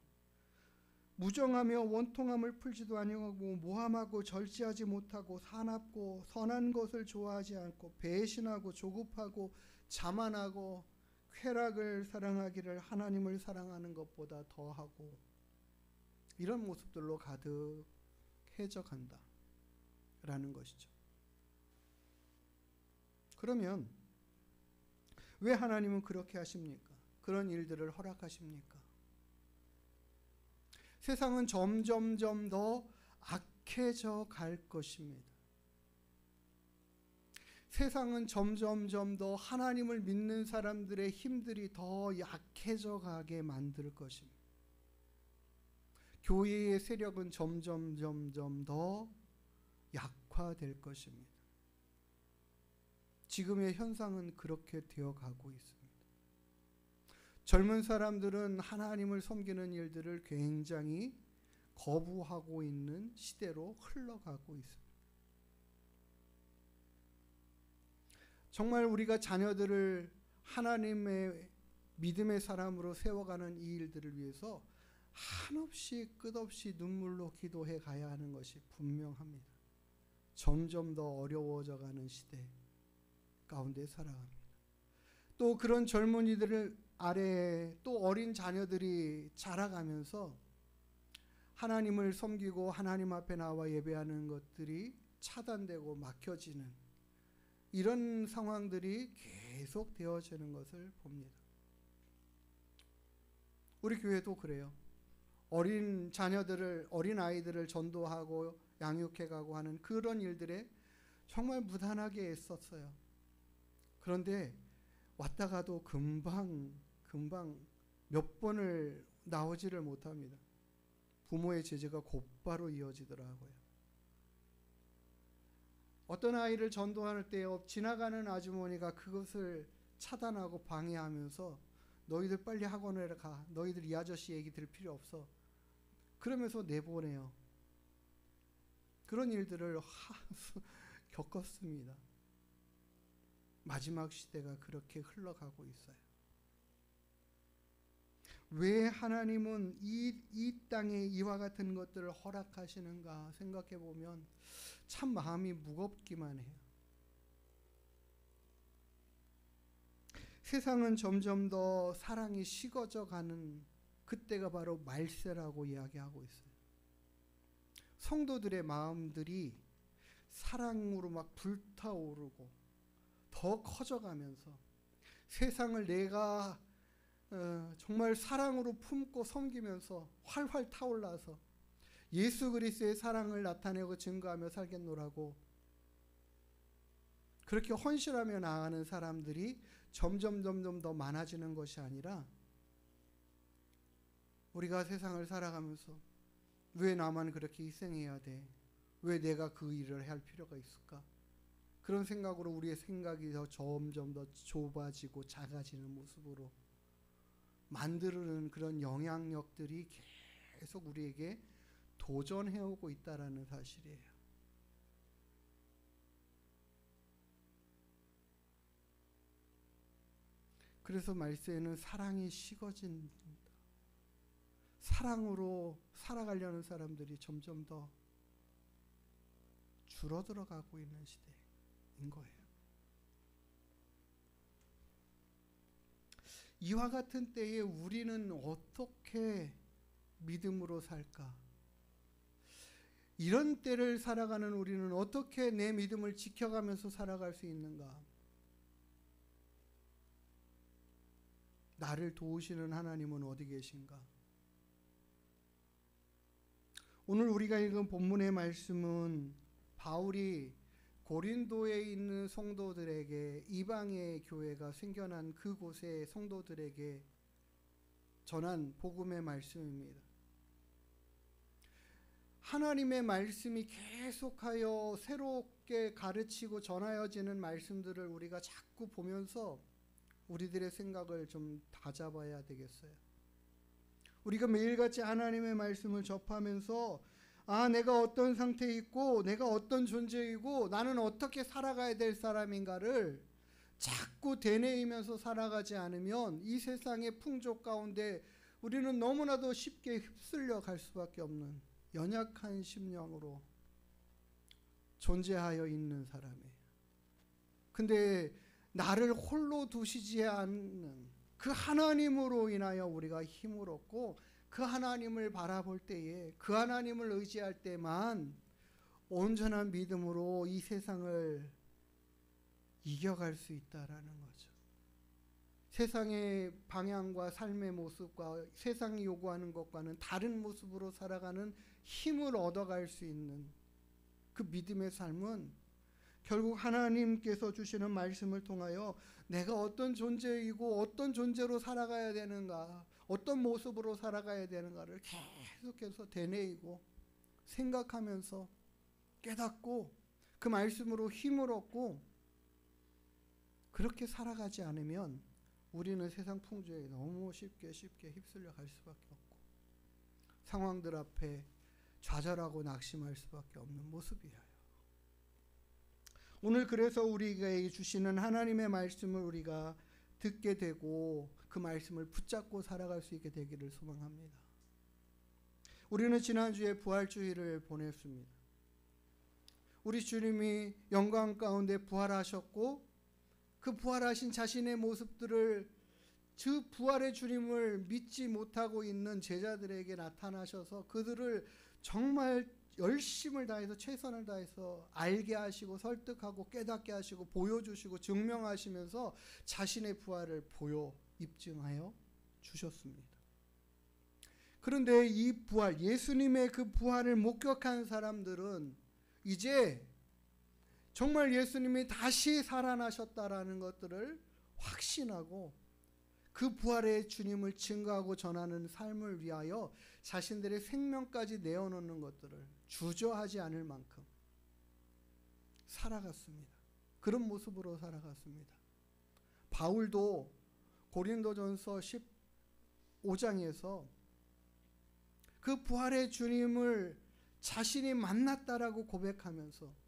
무정하며 원통함을 풀지도 아니하고 모함하고 절제하지 못하고 사납고 선한 것을 좋아하지 않고 배신하고 조급하고 자만하고 쾌락을 사랑하기를 하나님을 사랑하는 것보다 더하고 이런 모습들로 가득해져 간다 라는 것이죠. 그러면 왜 하나님은 그렇게 하십니까? 그런 일들을 허락하십니까? 세상은 점점점 더 악해져 갈 것입니다. 세상은 점점점 더 하나님을 믿는 사람들의 힘들이 더 약해져 가게 만들 것입니다. 교회의 세력은 점점 더 약화될 것입니다. 지금의 현상은 그렇게 되어가고 있습니다. 젊은 사람들은 하나님을 섬기는 일들을 굉장히 거부하고 있는 시대로 흘러가고 있습니다. 정말 우리가 자녀들을 하나님의 믿음의 사람으로 세워가는 이 일들을 위해서 한없이 끝없이 눈물로 기도해 가야 하는 것이 분명합니다. 점점 더 어려워져 가는 시대 가운데 살아갑니다. 또 그런 젊은이들 아래에 또 어린 자녀들이 자라가면서 하나님을 섬기고 하나님 앞에 나와 예배하는 것들이 차단되고 막혀지는 이런 상황들이 계속 되어지는 것을 봅니다. 우리 교회도 그래요. 어린 자녀들을, 어린 아이들을 전도하고 양육해가고 하는 그런 일들에 정말 무단하게 애썼어요. 그런데 왔다가도 금방 몇 번을 나오지를 못합니다. 부모의 제재가 곧바로 이어지더라고요. 어떤 아이를 전도할 때 지나가는 아주머니가 그것을 차단하고 방해하면서 너희들 빨리 학원에 가. 너희들 이 아저씨 얘기 들을 필요 없어. 그러면서 내보내요. 그런 일들을 겪었습니다. 마지막 시대가 그렇게 흘러가고 있어요. 왜 하나님은 이 땅에 이와 같은 것들을 허락하시는가 생각해 보면 참 마음이 무겁기만 해요. 세상은 점점 더 사랑이 식어져 가는 그때가 바로 말세라고 이야기하고 있어요. 성도들의 마음들이 사랑으로 막 불타오르고 더 커져가면서 세상을 내가 정말 사랑으로 품고 섬기면서 활활 타올라서 예수 그리스도의 사랑을 나타내고 증거하며 살겠노라고 그렇게 헌신하며 나아가는 사람들이 점점 더 많아지는 것이 아니라 우리가 세상을 살아가면서 왜 나만 그렇게 희생해야 돼? 왜 내가 그 일을 할 필요가 있을까? 그런 생각으로 우리의 생각이 점점 더 좁아지고 작아지는 모습으로 만드는 그런 영향력들이 계속 우리에게 도전해오고 있다는 사실이에요. 그래서 말세에는 사랑이 식어진다. 사랑으로 살아가려는 사람들이 점점 더 줄어들어가고 있는 시대인 거예요. 이와 같은 때에 우리는 어떻게 믿음으로 살까? 이런 때를 살아가는 우리는 어떻게 내 믿음을 지켜가면서 살아갈 수 있는가? 나를 도우시는 하나님은 어디 계신가? 오늘 우리가 읽은 본문의 말씀은 바울이 고린도에 있는 성도들에게 이방의 교회가 생겨난 그곳의 성도들에게 전한 복음의 말씀입니다. 하나님의 말씀이 계속하여 새롭게 가르치고 전하여지는 말씀들을 우리가 자꾸 보면서 우리들의 생각을 좀 다잡아야 되겠어요. 우리가 매일같이 하나님의 말씀을 접하면서 내가 어떤 상태에 있고 내가 어떤 존재이고 나는 어떻게 살아가야 될 사람인가를 자꾸 되뇌이면서 살아가지 않으면 이 세상의 풍조 가운데 우리는 너무나도 쉽게 휩쓸려 갈 수밖에 없는 연약한 심령으로 존재하여 있는 사람이에요. 근데 나를 홀로 두시지 않는 그 하나님으로 인하여 우리가 힘을 얻고 그 하나님을 바라볼 때에 그 하나님을 의지할 때만 온전한 믿음으로 이 세상을 이겨갈 수 있다라는 거죠. 세상의 방향과 삶의 모습과 세상이 요구하는 것과는 다른 모습으로 살아가는 힘을 얻어갈 수 있는 그 믿음의 삶은 결국 하나님께서 주시는 말씀을 통하여 내가 어떤 존재이고 어떤 존재로 살아가야 되는가, 어떤 모습으로 살아가야 되는가를 계속해서 되뇌이고 생각하면서 깨닫고 그 말씀으로 힘을 얻고 그렇게 살아가지 않으면 우리는 세상 풍조에 너무 쉽게 휩쓸려 갈 수밖에 없고 상황들 앞에 좌절하고 낙심할 수밖에 없는 모습이에요. 오늘 그래서 우리에게 주시는 하나님의 말씀을 우리가 듣게 되고 그 말씀을 붙잡고 살아갈 수 있게 되기를 소망합니다. 우리는 지난주에 부활주일을 보냈습니다. 우리 주님이 영광 가운데 부활하셨고 그 부활하신 자신의 모습들을 그 부활의 주님을 믿지 못하고 있는 제자들에게 나타나셔서 그들을 정말 열심을 다해서 최선을 다해서 알게 하시고 설득하고 깨닫게 하시고 보여주시고 증명하시면서 자신의 부활을 보여 입증하여 주셨습니다. 그런데 이 부활, 예수님의 그 부활을 목격한 사람들은 이제 정말 예수님이 다시 살아나셨다라는 것들을 확신하고 그 부활의 주님을 증거하고 전하는 삶을 위하여 자신들의 생명까지 내어놓는 것들을 주저하지 않을 만큼 살아갔습니다. 그런 모습으로 살아갔습니다. 바울도 고린도전서 15장에서 그 부활의 주님을 자신이 만났다라고 고백하면서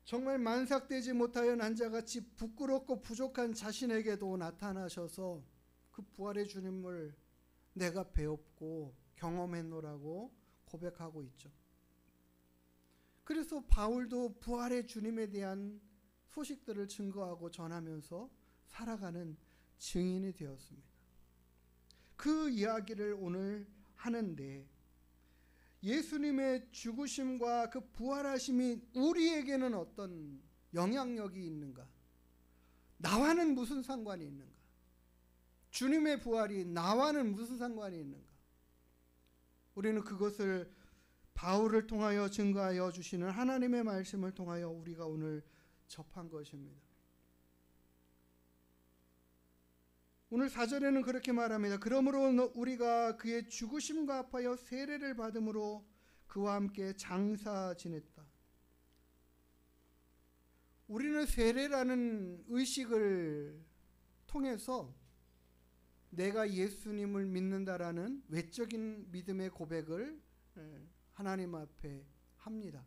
정말 만삭되지 못하여 난자같이 부끄럽고 부족한 자신에게도 나타나셔서 그 부활의 주님을 내가 배웠고 경험했노라고 고백하고 있죠. 그래서 바울도 부활의 주님에 대한 소식들을 증거하고 전하면서 살아가는 증인이 되었습니다. 그 이야기를 오늘 하는데 예수님의 죽으심과 그 부활하심이 우리에게는 어떤 영향력이 있는가? 나와는 무슨 상관이 있는가? 주님의 부활이 나와는 무슨 상관이 있는가? 우리는 그것을 바울을 통하여 증거하여 주시는 하나님의 말씀을 통하여 우리가 오늘 접한 것입니다. 오늘 4절에는 그렇게 말합니다. 그러므로 우리가 그의 죽으심과 합하여 세례를 받음으로 그와 함께 장사 지냈다. 우리는 세례라는 의식을 통해서 내가 예수님을 믿는다라는 외적인 믿음의 고백을 하나님 앞에 합니다.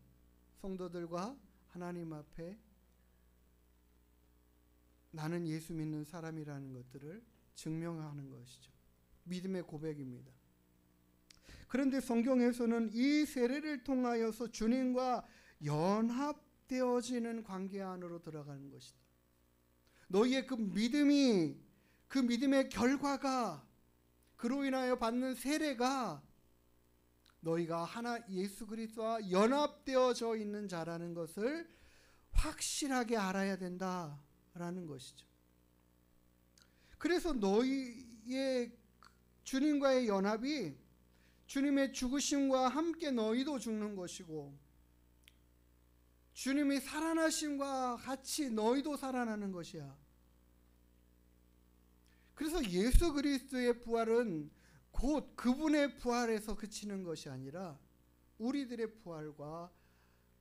성도들과 하나님 앞에 나는 예수 믿는 사람이라는 것들을 증명하는 것이죠. 믿음의 고백입니다. 그런데 성경에서는 이 세례를 통하여서 주님과 연합되어지는 관계 안으로 들어가는 것이다. 너희의 그 믿음이, 그 믿음의 결과가, 그로 인하여 받는 세례가 너희가 하나 예수 그리스도와 연합되어져 있는 자라는 것을 확실하게 알아야 된다라는 것이죠. 그래서 너희의 주님과의 연합이 주님의 죽으심과 함께 너희도 죽는 것이고 주님이 살아나심과 같이 너희도 살아나는 것이야. 그래서 예수 그리스도의 부활은 곧 그분의 부활에서 그치는 것이 아니라 우리들의 부활과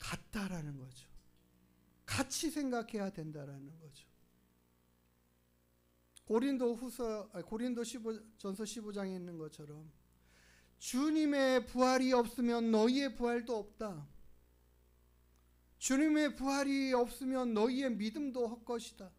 같다라는 거죠. 같이 생각해야 된다라는 거죠. 고린도전서 15장에 있는 것처럼 주님의 부활이 없으면 너희의 부활도 없다. 주님의 부활이 없으면 너희의 믿음도 헛것이다.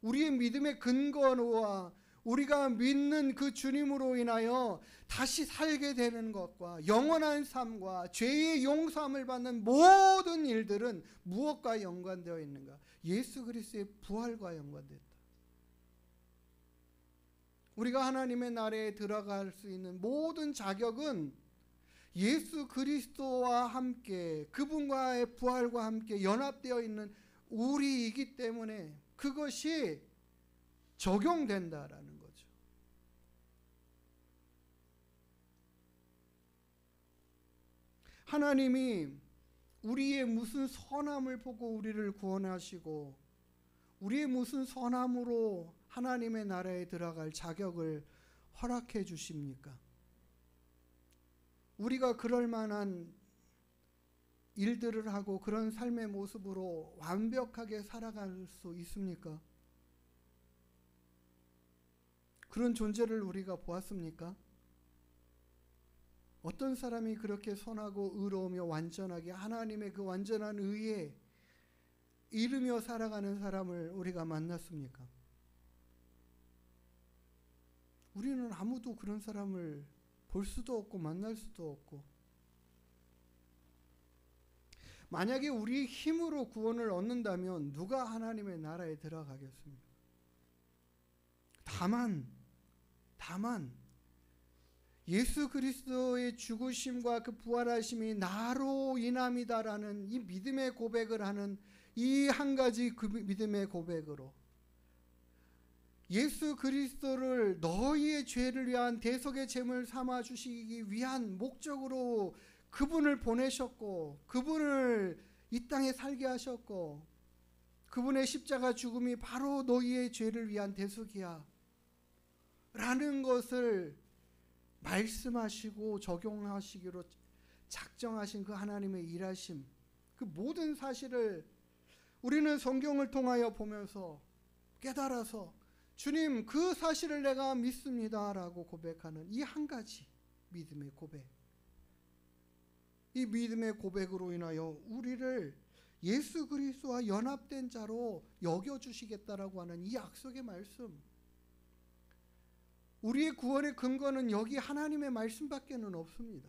우리의 믿음의 근거와 우리가 믿는 그 주님으로 인하여 다시 살게 되는 것과 영원한 삶과 죄의 용서함을 받는 모든 일들은 무엇과 연관되어 있는가? 예수 그리스도의 부활과 연관됐다. 우리가 하나님의 나라에 들어갈 수 있는 모든 자격은 예수 그리스도와 함께 그분과의 부활과 함께 연합되어 있는 우리이기 때문에 그것이 적용된다라는 거죠. 하나님이 우리의 무슨 선함을 보고 우리를 구원하시고 우리의 무슨 선함으로 하나님의 나라에 들어갈 자격을 허락해 주십니까? 우리가 그럴 만한 일들을 하고 그런 삶의 모습으로 완벽하게 살아갈 수 있습니까? 그런 존재를 우리가 보았습니까? 어떤 사람이 그렇게 선하고 의로우며 완전하게 하나님의 그 완전한 의에 이르며 살아가는 사람을 우리가 만났습니까? 우리는 아무도 그런 사람을 볼 수도 없고 만날 수도 없고, 만약에 우리 힘으로 구원을 얻는다면 누가 하나님의 나라에 들어가겠습니까? 다만 예수 그리스도의 죽으심과 그 부활하심이 나로 인함이다라는 이 믿음의 고백을 하는 이 한 가지 그 믿음의 고백으로 예수 그리스도를 너희의 죄를 위한 대속의 제물 삼아 주시기 위한 목적으로 그분을 보내셨고 그분을 이 땅에 살게 하셨고 그분의 십자가 죽음이 바로 너희의 죄를 위한 대속이야 라는 것을 말씀하시고 적용하시기로 작정하신 그 하나님의 일하심, 그 모든 사실을 우리는 성경을 통하여 보면서 깨달아서 주님 그 사실을 내가 믿습니다 라고 고백하는 이 한 가지 믿음의 고백, 이 믿음의 고백으로 인하여 우리를 예수 그리스도와 연합된 자로 여겨주시겠다라고 하는 이 약속의 말씀, 우리의 구원의 근거는 여기 하나님의 말씀밖에는 없습니다.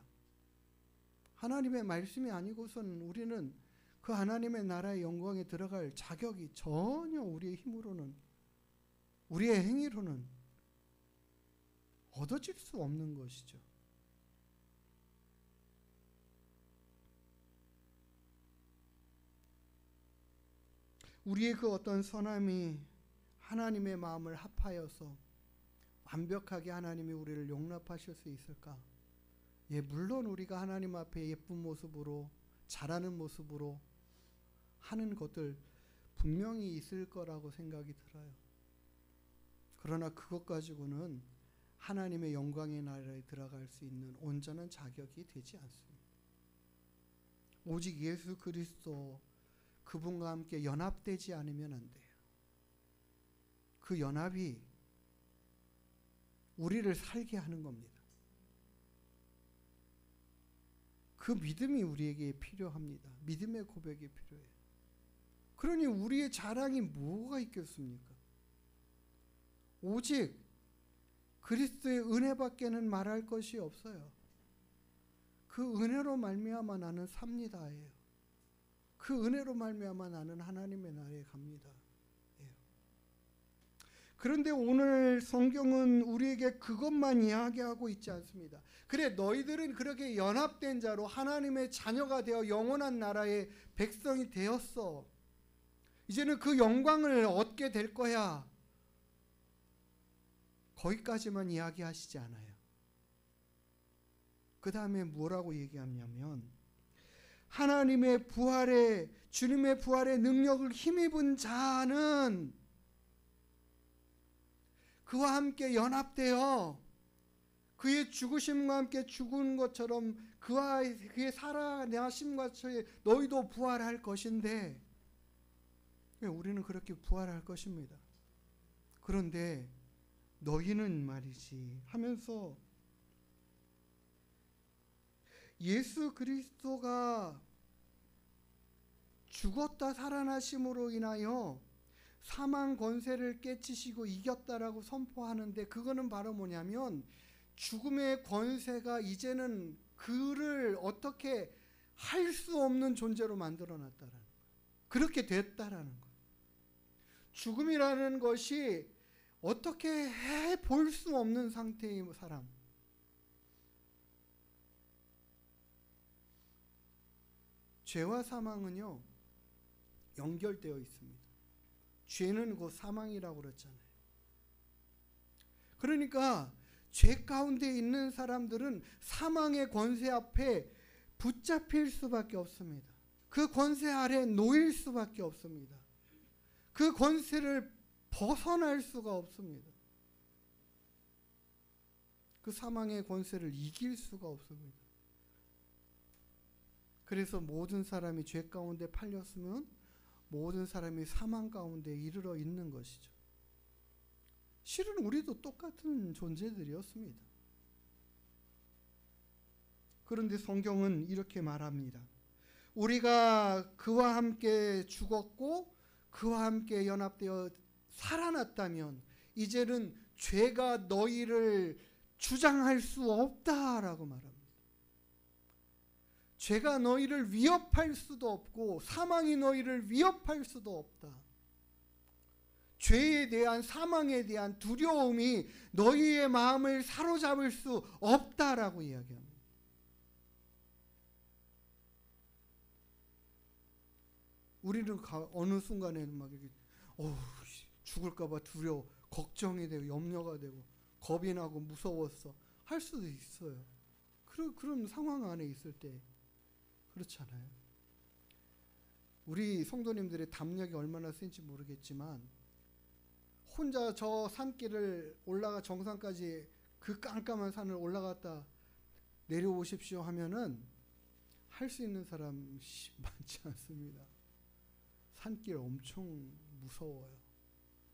하나님의 말씀이 아니고선 우리는 그 하나님의 나라의 영광에 들어갈 자격이 전혀 우리의 힘으로는, 우리의 행위로는 얻어질 수 없는 것이죠. 우리의 그 어떤 선함이 하나님의 마음을 합하여서 완벽하게 하나님이 우리를 용납하실 수 있을까? 예, 물론 우리가 하나님 앞에 예쁜 모습으로 잘하는 모습으로 하는 것들 분명히 있을 거라고 생각이 들어요. 그러나 그것 가지고는 하나님의 영광의 나라에 들어갈 수 있는 온전한 자격이 되지 않습니다. 오직 예수 그리스도 그분과 함께 연합되지 않으면 안 돼요. 그 연합이 우리를 살게 하는 겁니다. 그 믿음이 우리에게 필요합니다. 믿음의 고백이 필요해요. 그러니 우리의 자랑이 뭐가 있겠습니까? 오직 그리스도의 은혜밖에는 말할 것이 없어요. 그 은혜로 말미암아 나는 삽니다예요. 그 은혜로 말미암아 나는 하나님의 나라에 갑니다. 그런데 오늘 성경은 우리에게 그것만 이야기하고 있지 않습니다. 그래, 너희들은 그렇게 연합된 자로 하나님의 자녀가 되어 영원한 나라의 백성이 되었어. 이제는 그 영광을 얻게 될 거야. 거기까지만 이야기하시지 않아요. 그 다음에 뭐라고 얘기하냐면 하나님의 부활에, 주님의 부활의 능력을 힘입은 자는 그와 함께 연합되어 그의 죽으심과 함께 죽은 것처럼 그의 살아나심과 같이 너희도 부활할 것인데, 우리는 그렇게 부활할 것입니다. 그런데 너희는 말이지 하면서 예수 그리스도가 죽었다 살아나심으로 인하여 사망 권세를 깨치시고 이겼다라고 선포하는데, 그거는 바로 뭐냐면 죽음의 권세가 이제는 그를 어떻게 할 수 없는 존재로 만들어놨다라는 거예요. 그렇게 됐다라는 거예요. 죽음이라는 것이 어떻게 해볼 수 없는 상태의 사람, 죄와 사망은요 연결되어 있습니다. 죄는 곧 사망이라고 그랬잖아요. 그러니까 죄 가운데 있는 사람들은 사망의 권세 앞에 붙잡힐 수밖에 없습니다. 그 권세 아래 놓일 수밖에 없습니다. 그 권세를 벗어날 수가 없습니다. 그 사망의 권세를 이길 수가 없습니다. 그래서 모든 사람이 죄 가운데 팔렸으면 모든 사람이 사망 가운데 이르러 있는 것이죠. 실은 우리도 똑같은 존재들이었습니다. 그런데 성경은 이렇게 말합니다. 우리가 그와 함께 죽었고 그와 함께 연합되어 살아났다면 이제는 죄가 너희를 주장할 수 없다라고 말합니다. 죄가 너희를 위협할 수도 없고 사망이 너희를 위협할 수도 없다. 죄에 대한 사망에 대한 두려움이 너희의 마음을 사로잡을 수 없다라고 이야기합니다. 우리는 어느 순간에는 막 이렇게 죽을까봐 두려워, 걱정이 되고 염려가 되고 겁이 나고 무서웠어 할 수도 있어요. 그런 상황 안에 있을 때 그렇잖아요. 우리 성도님들의 담력이 얼마나 센지 모르겠지만 혼자 저 산길을 올라가 정상까지 그 깜깜한 산을 올라갔다 내려오십시오 하면은 할 수 있는 사람 많지 않습니다. 산길 엄청 무서워요.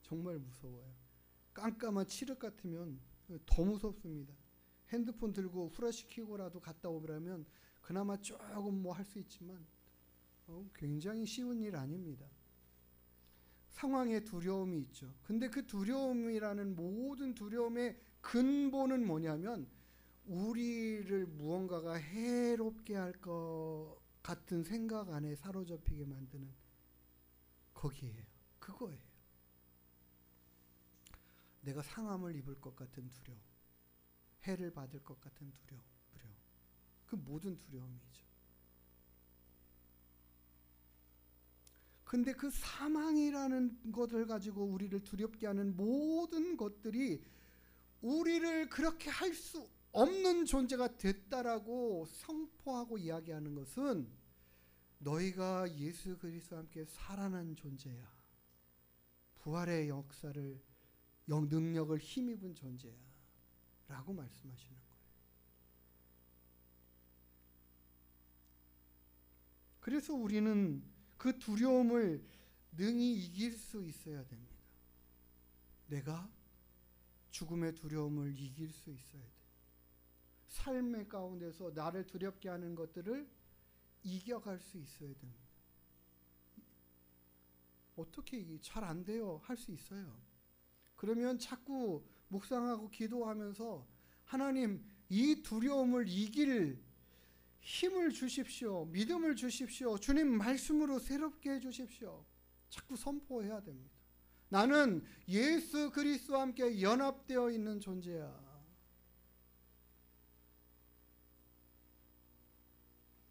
정말 무서워요. 깜깜한 칠흑 같으면 더 무섭습니다. 핸드폰 들고 후레쉬 켜고라도 갔다 오라면 그나마 조금 뭐 할 수 있지만 굉장히 쉬운 일 아닙니다. 상황에 두려움이 있죠. 근데 그 두려움이라는 모든 두려움의 근본은 뭐냐면 우리를 무언가가 해롭게 할 것 같은 생각 안에 사로잡히게 만드는 거기에요. 그거예요. 내가 상함을 입을 것 같은 두려움, 해를 받을 것 같은 두려움, 그 모든 두려움이죠. 근데 그 사망이라는 것을 가지고 우리를 두렵게 하는 모든 것들이 우리를 그렇게 할 수 없는 존재가 됐다라고 선포하고 이야기하는 것은 너희가 예수 그리스도와 함께 살아난 존재야. 부활의 역사를 능력을 힘입은 존재야. 라고 말씀하시는 거예요. 그래서 우리는 그 두려움을 능히 이길 수 있어야 됩니다. 내가 죽음의 두려움을 이길 수 있어야 돼. 삶의 가운데서 나를 두렵게 하는 것들을 이겨갈 수 있어야 됩니다. 어떻게 잘 안 돼요? 할 수 있어요. 그러면 자꾸 묵상하고 기도하면서 하나님 이 두려움을 이길 힘을 주십시오. 믿음을 주십시오. 주님 말씀으로 새롭게 해주십시오. 자꾸 선포해야 됩니다. 나는 예수 그리스도와 함께 연합되어 있는 존재야.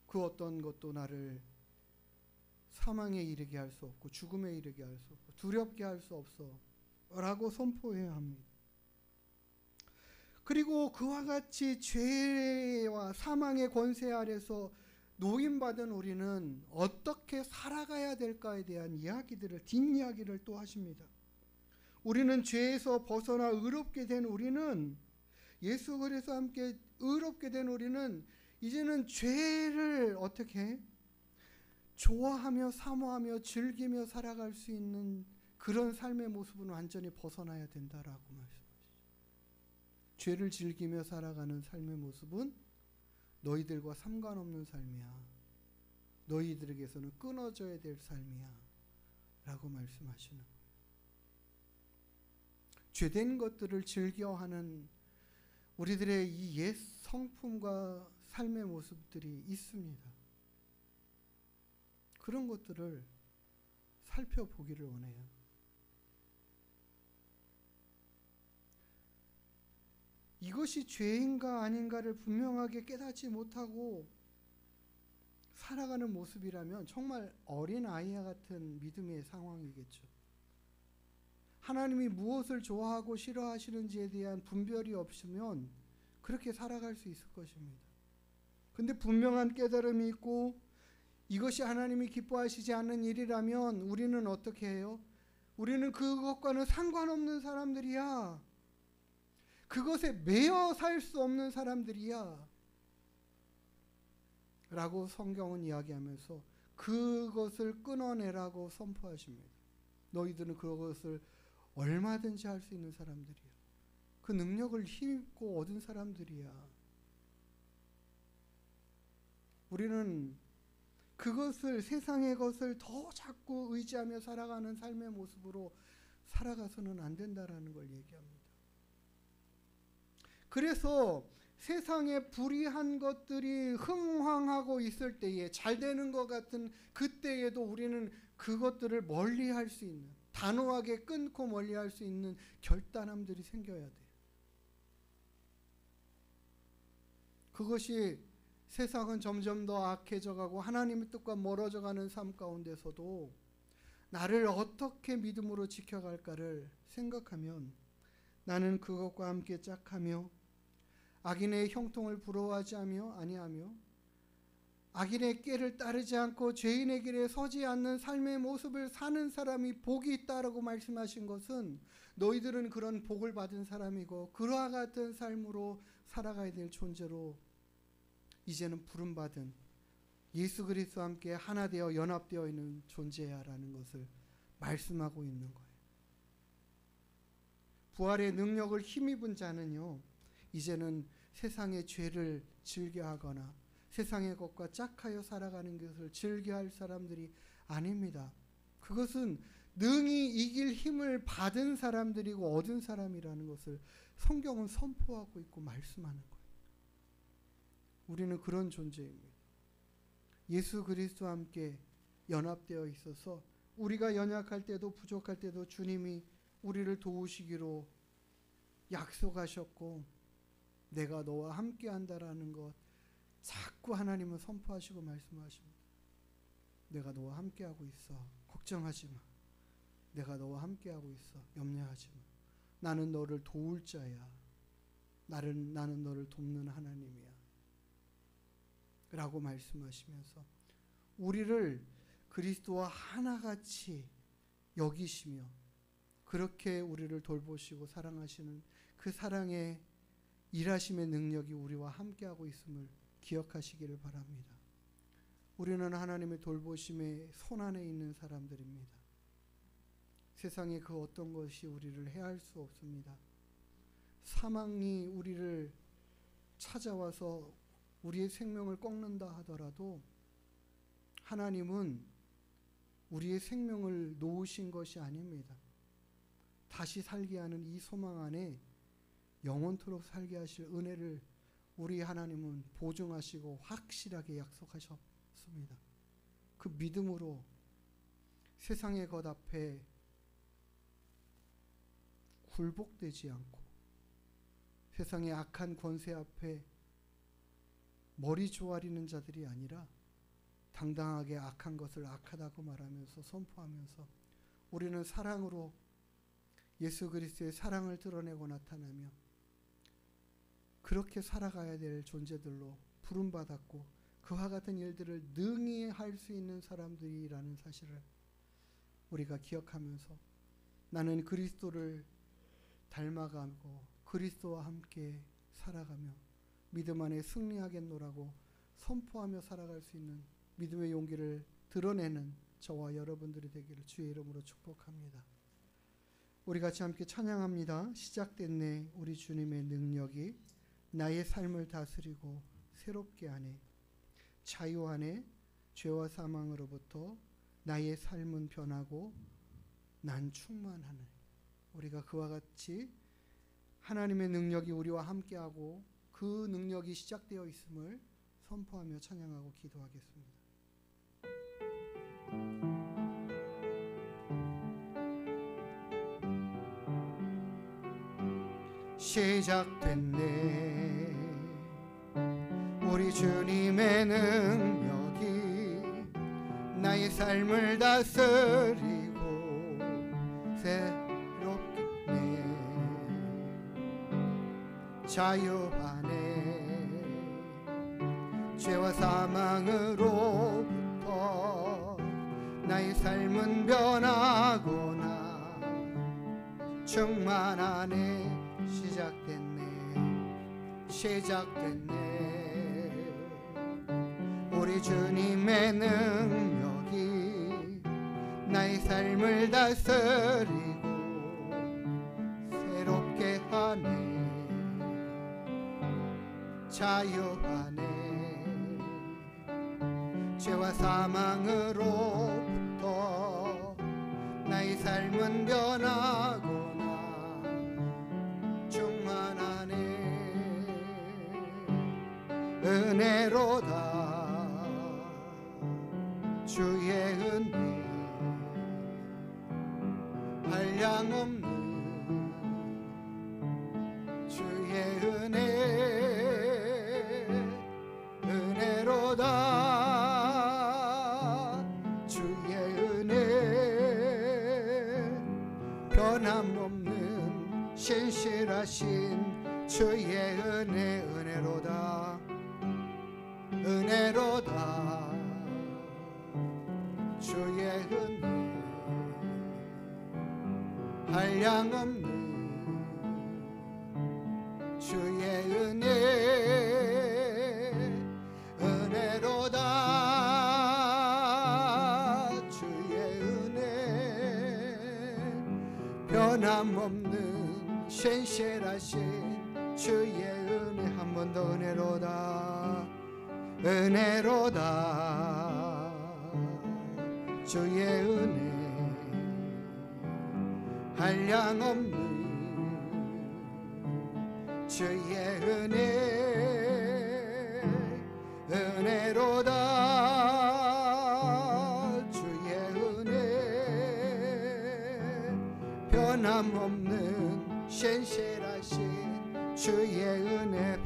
그 어떤 것도 나를 사망에 이르게 할 수 없고 죽음에 이르게 할 수 없고 두렵게 할 수 없어 라고 선포해야 합니다. 그리고 그와 같이 죄와 사망의 권세 아래서 노임받은 우리는 어떻게 살아가야 될까에 대한 이야기들을 뒷이야기를 또 하십니다. 우리는 죄에서 벗어나 의롭게 된 우리는 예수 그리스도와 함께 의롭게 된 우리는 이제는 죄를 어떻게 좋아하며 사모하며 즐기며 살아갈 수 있는 그런 삶의 모습은 완전히 벗어나야 된다라고 말씀하시죠. 죄를 즐기며 살아가는 삶의 모습은 너희들과 상관없는 삶이야. 너희들에게서는 끊어져야 될 삶이야. 라고 말씀하시는 거예요. 죄된 것들을 즐겨하는 우리들의 이 옛 성품과 삶의 모습들이 있습니다. 그런 것들을 살펴보기를 원해요. 이것이 죄인가 아닌가를 분명하게 깨닫지 못하고 살아가는 모습이라면 정말 어린아이와 같은 믿음의 상황이겠죠. 하나님이 무엇을 좋아하고 싫어하시는지에 대한 분별이 없으면 그렇게 살아갈 수 있을 것입니다. 근데 분명한 깨달음이 있고 이것이 하나님이 기뻐하시지 않는 일이라면 우리는 어떻게 해요? 우리는 그것과는 상관없는 사람들이야. 그것에 매여 살 수 없는 사람들이야. 라고 성경은 이야기하면서 그것을 끊어내라고 선포하십니다. 너희들은 그것을 얼마든지 할 수 있는 사람들이야. 그 능력을 힘입고 얻은 사람들이야. 우리는 그것을, 세상의 것을 더 자꾸 의지하며 살아가는 삶의 모습으로 살아가서는 안 된다라는 걸 얘기합니다. 그래서 세상에 불의한 것들이 흥황하고 있을 때에, 잘 되는 것 같은 그때에도 우리는 그것들을 멀리할 수 있는, 단호하게 끊고 멀리할 수 있는 결단함들이 생겨야 돼요. 그것이 세상은 점점 더 악해져 가고 하나님의 뜻과 멀어져 가는 삶 가운데서도 나를 어떻게 믿음으로 지켜갈까를 생각하면 나는 그것과 함께 짝하며 악인의 형통을 부러워하지 아니하며 악인의 꾀를 따르지 않고 죄인의 길에 서지 않는 삶의 모습을 사는 사람이 복이 있다라고 말씀하신 것은 너희들은 그런 복을 받은 사람이고 그와 같은 삶으로 살아가야 될 존재로 이제는 부름받은 예수 그리스도와 함께 하나 되어 연합되어 있는 존재야라는 것을 말씀하고 있는 거예요. 부활의 능력을 힘입은 자는요, 이제는 세상의 죄를 즐겨하거나 세상의 것과 짝하여 살아가는 것을 즐겨할 사람들이 아닙니다. 그것은 능히 이길 힘을 받은 사람들이고 얻은 사람이라는 것을 성경은 선포하고 있고 말씀하는 거예요. 우리는 그런 존재입니다. 예수 그리스도와 함께 연합되어 있어서 우리가 연약할 때도 부족할 때도 주님이 우리를 도우시기로 약속하셨고 내가 너와 함께 한다라는 것 자꾸 하나님은 선포하시고 말씀하십니다. 내가 너와 함께하고 있어. 걱정하지 마. 내가 너와 함께하고 있어. 염려하지 마. 나는 너를 도울 자야. 나는 너를 돕는 하나님이야. 라고 말씀하시면서 우리를 그리스도와 하나같이 여기시며 그렇게 우리를 돌보시고 사랑하시는 그 사랑의 일하심의 능력이 우리와 함께하고 있음을 기억하시기를 바랍니다. 우리는 하나님의 돌보심의 손안에 있는 사람들입니다. 세상에 그 어떤 것이 우리를 해할 수 없습니다. 사망이 우리를 찾아와서 우리의 생명을 꺾는다 하더라도 하나님은 우리의 생명을 놓으신 것이 아닙니다. 다시 살게 하는 이 소망 안에 영원토록 살게 하실 은혜를 우리 하나님은 보증하시고 확실하게 약속하셨습니다. 그 믿음으로 세상의 것 앞에 굴복되지 않고 세상의 악한 권세 앞에 머리 조아리는 자들이 아니라 당당하게 악한 것을 악하다고 말하면서 선포하면서 우리는 사랑으로 예수 그리스도의 사랑을 드러내고 나타나며 그렇게 살아가야 될 존재들로 부름받았고 그와 같은 일들을 능히 할 수 있는 사람들이라는 사실을 우리가 기억하면서 나는 그리스도를 닮아가고 그리스도와 함께 살아가며 믿음 안에 승리하겠노라고 선포하며 살아갈 수 있는 믿음의 용기를 드러내는 저와 여러분들이 되기를 주의 이름으로 축복합니다. 우리 같이 함께 찬양합니다. 시작됐네 우리 주님의 능력이 나의 삶을 다스리고 새롭게 하네. 자유 안에 죄와 사망으로부터 나의 삶은 변하고 난 충만하네. 우리가 그와 같이 하나님의 능력이 우리와 함께하고 그 능력이 시작되어 있음을 선포하며 찬양하고 기도하겠습니다. 시작됐네 우리 주님의 능력이 나의 삶을 다스리고 새롭게 자유 안에 죄와 사망으로부터 삶은 변하거나 충만하네. 시작됐네. 우리 주님의 능력이 나의 삶을 다스리고 새롭게 하네. 자유하네. 죄와 사망으로부터 나의 삶은 변하거나 충만하네. 은혜로다. 주의 은혜 한량없는 주의 은혜로다. 주의 은혜 변함없는 신실하신 주의 은혜로다. 주의 은혜 한량없는 주의 은혜로다. 주의 은혜 변함없는 신실하신 주의 은혜. 한 번 더 은혜로다. 주의 은혜 한량없는 주의 은혜로다. 주의 은혜 변함없는 신실하신 주의 은혜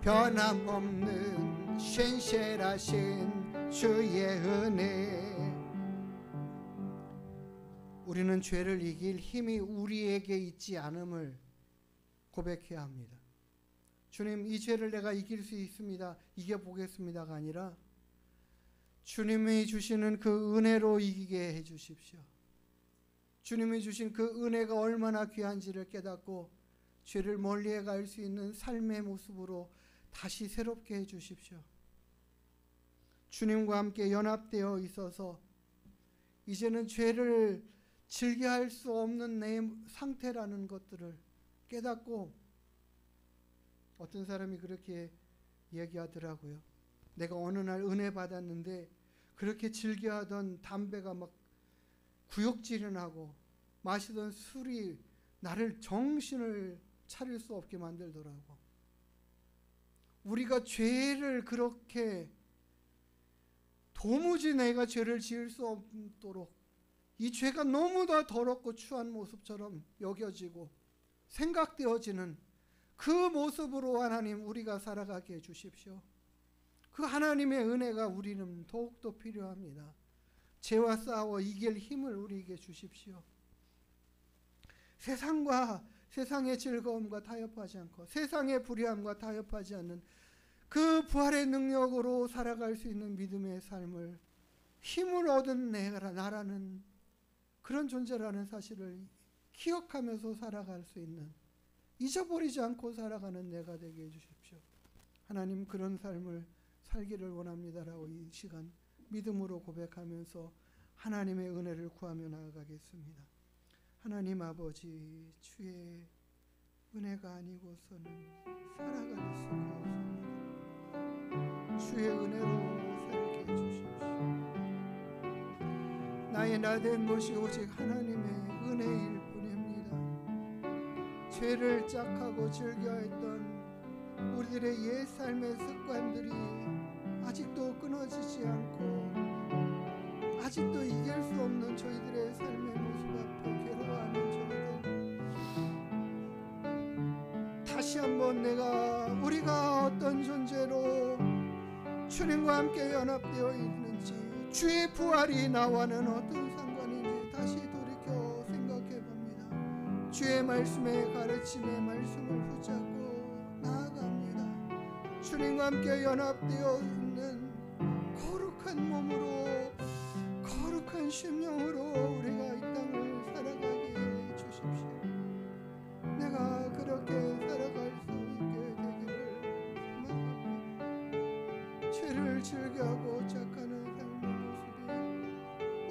변함없는 신실하신 주의 은혜. 우리는 죄를 이길 힘이 우리에게 있지 않음을 고백해야 합니다. 주님, 이 죄를 내가 이길 수 있습니다, 이겨보겠습니다가 아니라 주님이 주시는 그 은혜로 이기게 해주십시오. 주님이 주신 그 은혜가 얼마나 귀한지를 깨닫고 죄를 멀리해 갈 수 있는 삶의 모습으로 다시 새롭게 해주십시오. 주님과 함께 연합되어 있어서 이제는 죄를 즐겨할 수 없는 내 상태라는 것들을 깨닫고, 어떤 사람이 그렇게 얘기하더라고요. 내가 어느 날 은혜 받았는데 그렇게 즐겨하던 담배가 막 구역질이 나고 마시던 술이 나를 정신을 차릴 수 없게 만들더라고. 우리가 죄를 그렇게 도무지 내가 죄를 지을 수 없도록 이 죄가 너무나 더럽고 추한 모습처럼 여겨지고 생각되어지는 그 모습으로 하나님 우리가 살아가게 해주십시오. 그 하나님의 은혜가 우리는 더욱더 필요합니다. 죄와 싸워 이길 힘을 우리에게 주십시오. 세상의 즐거움과 타협하지 않고 세상의 불의함과 타협하지 않는 그 부활의 능력으로 살아갈 수 있는 믿음의 삶을, 힘을 얻은 나라는 그런 존재라는 사실을 기억하면서 살아갈 수 있는, 잊어버리지 않고 살아가는 내가 되게 해주십시오. 하나님, 그런 삶을 살기를 원합니다라고 이 시간 믿음으로 고백하면서 하나님의 은혜를 구하며 나아가겠습니다. 하나님 아버지, 주의 은혜가 아니고서는 살아갈 수가 없습니다. 주의 은혜로 살게 해주십시오. 나의 나된 것이 오직 하나님의 은혜일 뿐입니다. 죄를 짝하고 즐겨했던 우리들의 옛 삶의 습관들이 아직도 끊어지지 않고 아직도 이길 수 없는 저희들의 삶의 모습 앞에 괴로워하는 저희들, 다시 한번 우리가 어떤 존재로 주님과 함께 연합되어 있는지, 주의 부활이 나와는 어떤 상관인지 다시 돌이켜 생각해 봅니다. 주의 말씀의 가르침의 말씀을 붙잡고 나아갑니다. 주님과 함께 연합되어 있는 거룩한 거룩한 몸으로 거룩한 심령으로 우리가 이 땅을 살아가게 해 주십시오. 내가 그렇게 살아갈 수 있게 되기를 소망합니다. 죄를 즐겨하고 착하는 삶의 모습이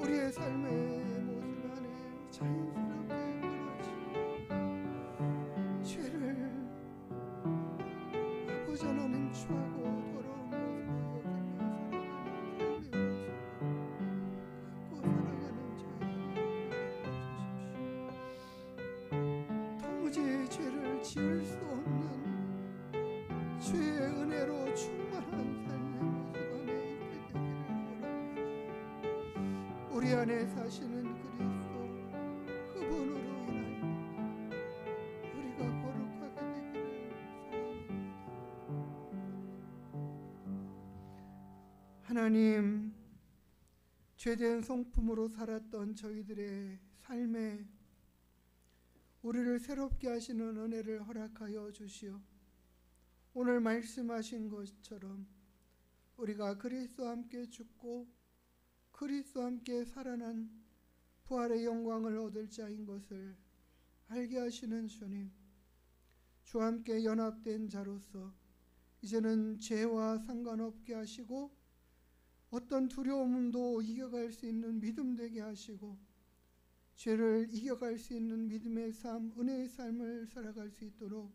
우리의 삶의 모습 안에 자연스럽게 흐르지. 죄를 아버지 하나님 추하고 더러운 모습을 여기며 살아가는 삶의 모습 주십시오. 도무지 죄를 지을 수 없는 주의 은혜로 충만한 삶의 모습 안에 있게 되기를 원합니다. 우리 안에 사시는 그리스도 그분으로 인하여 우리가 거룩하게 되기를 소원합니다. 하나님, 죄된 성품으로 살았던 저희들의 삶에 우리를 새롭게 하시는 은혜를 허락하여 주시오. 오늘 말씀하신 것처럼 우리가 그리스도와 함께 죽고 그리스도와 함께 살아난 부활의 영광을 얻을 자인 것을 알게 하시는 주님, 주와 함께 연합된 자로서 이제는 죄와 상관없게 하시고 어떤 두려움도 이겨갈 수 있는 믿음 되게 하시고 죄를 이겨갈 수 있는 믿음의 삶, 은혜의 삶을 살아갈 수 있도록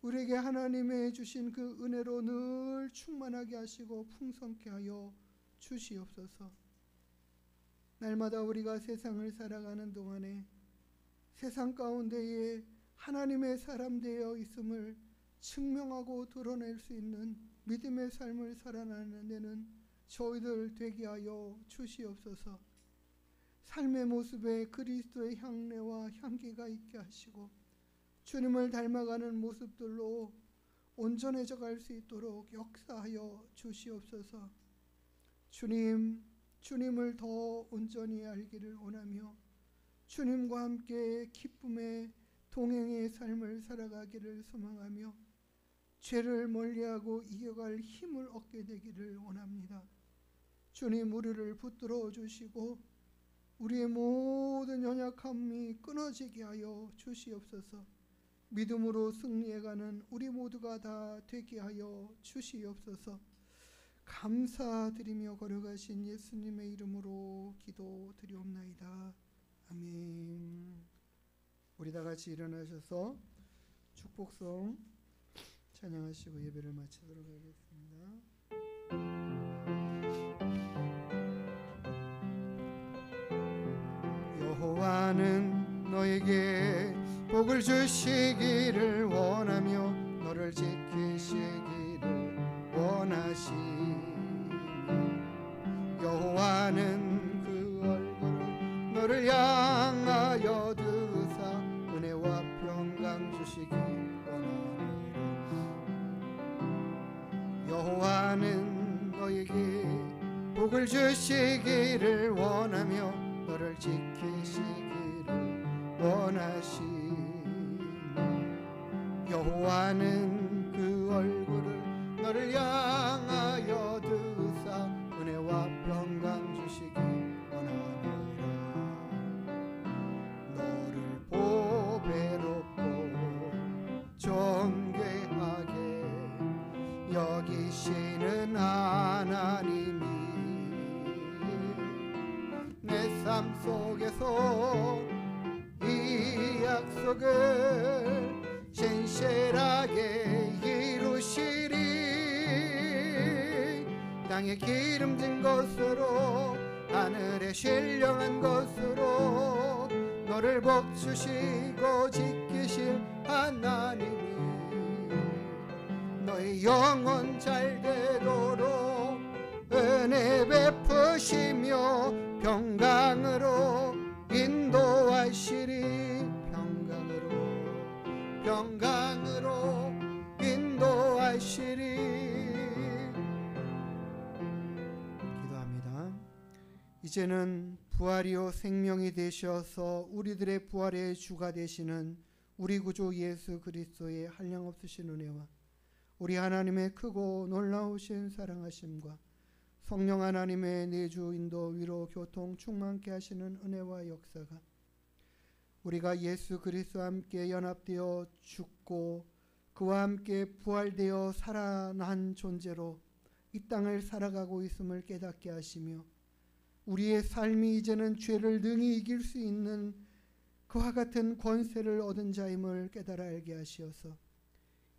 우리에게 하나님의 주신 그 은혜로 늘 충만하게 하시고 풍성케 하여 주시옵소서. 날마다 우리가 세상을 살아가는 동안에 세상 가운데에 하나님의 사람 되어 있음을 증명하고 드러낼 수 있는 믿음의 삶을 살아가는 데는 저희들 되게 하여 주시옵소서. 삶의 모습에 그리스도의 향내와 향기가 있게 하시고 주님을 닮아가는 모습들로 온전해져 갈 수 있도록 역사하여 주시옵소서. 주님을 더 온전히 알기를 원하며 주님과 함께 기쁨의 동행의 삶을 살아가기를 소망하며 죄를 멀리하고 이겨갈 힘을 얻게 되기를 원합니다. 주님, 우리를 붙들어 주시고 우리의 모든 연약함이 끊어지게 하여 주시옵소서. 믿음으로 승리해가는 우리 모두가 다 되게 하여 주시옵소서. 감사드리며 걸어가신 예수님의 이름으로 기도드리옵나이다. 아멘. 우리 다 같이 일어나셔서 축복성 찬양하시고 예배를 마치도록 하겠습니다. 여호와는 너에게 복을 주시기를 원하며 너를 지키시기를 원하시며 여호와는 그 얼굴을 너를 향하여 드사 은혜와 평강 주시기 원하노라. 여호와는 너에게 복을 주시기를 원하며 너를 지키시기를 원하시며 여호와는 그 얼굴을 너를 향하여 드사 은혜와 평강 주시기 원하노라. 너를 보배롭고 존귀하게 여기시는 하나님이 내 삶 속에서 이 약속을 신실하게 이루시리. 땅에 기름진 것으로 하늘에 신령한 것으로 너를 복주시고 지키실 하나님이 너의 영혼 잘 되도록 은혜 베푸시며 평강으로 인도하시리. 평강으로 인도하시리. 기도합니다. 이제는 부활이요 생명이 되셔서 우리들의 부활의 주가 되시는 우리 구주 예수 그리스도의 한량없으신 은혜와 우리 하나님의 크고 놀라우신 사랑하심과 성령 하나님의 내주 인도 위로 교통 충만케 하시는 은혜와 역사가 우리가 예수 그리스도와 함께 연합되어 죽고 그와 함께 부활되어 살아난 존재로 이 땅을 살아가고 있음을 깨닫게 하시며 우리의 삶이 이제는 죄를 능히 이길 수 있는 그와 같은 권세를 얻은 자임을 깨달아 알게 하시어서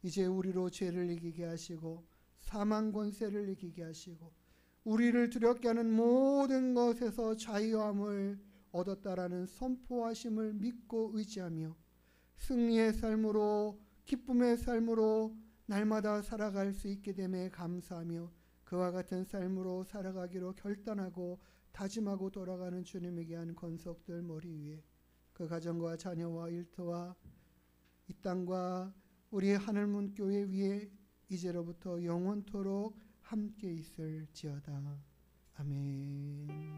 이제 우리로 죄를 이기게 하시고 사망 권세를 이기게 하시고 우리를 두렵게 하는 모든 것에서 자유함을 얻었다라는 선포하심을 믿고 의지하며 승리의 삶으로 기쁨의 삶으로 날마다 살아갈 수 있게 됨에 감사하며 그와 같은 삶으로 살아가기로 결단하고 다짐하고 돌아가는 주님에게 한 권속들 머리 위에 그 가정과 자녀와 일터와 이 땅과 우리 하늘문 교회 위에 이제로부터 영원토록 함께 있을지어다. 아멘.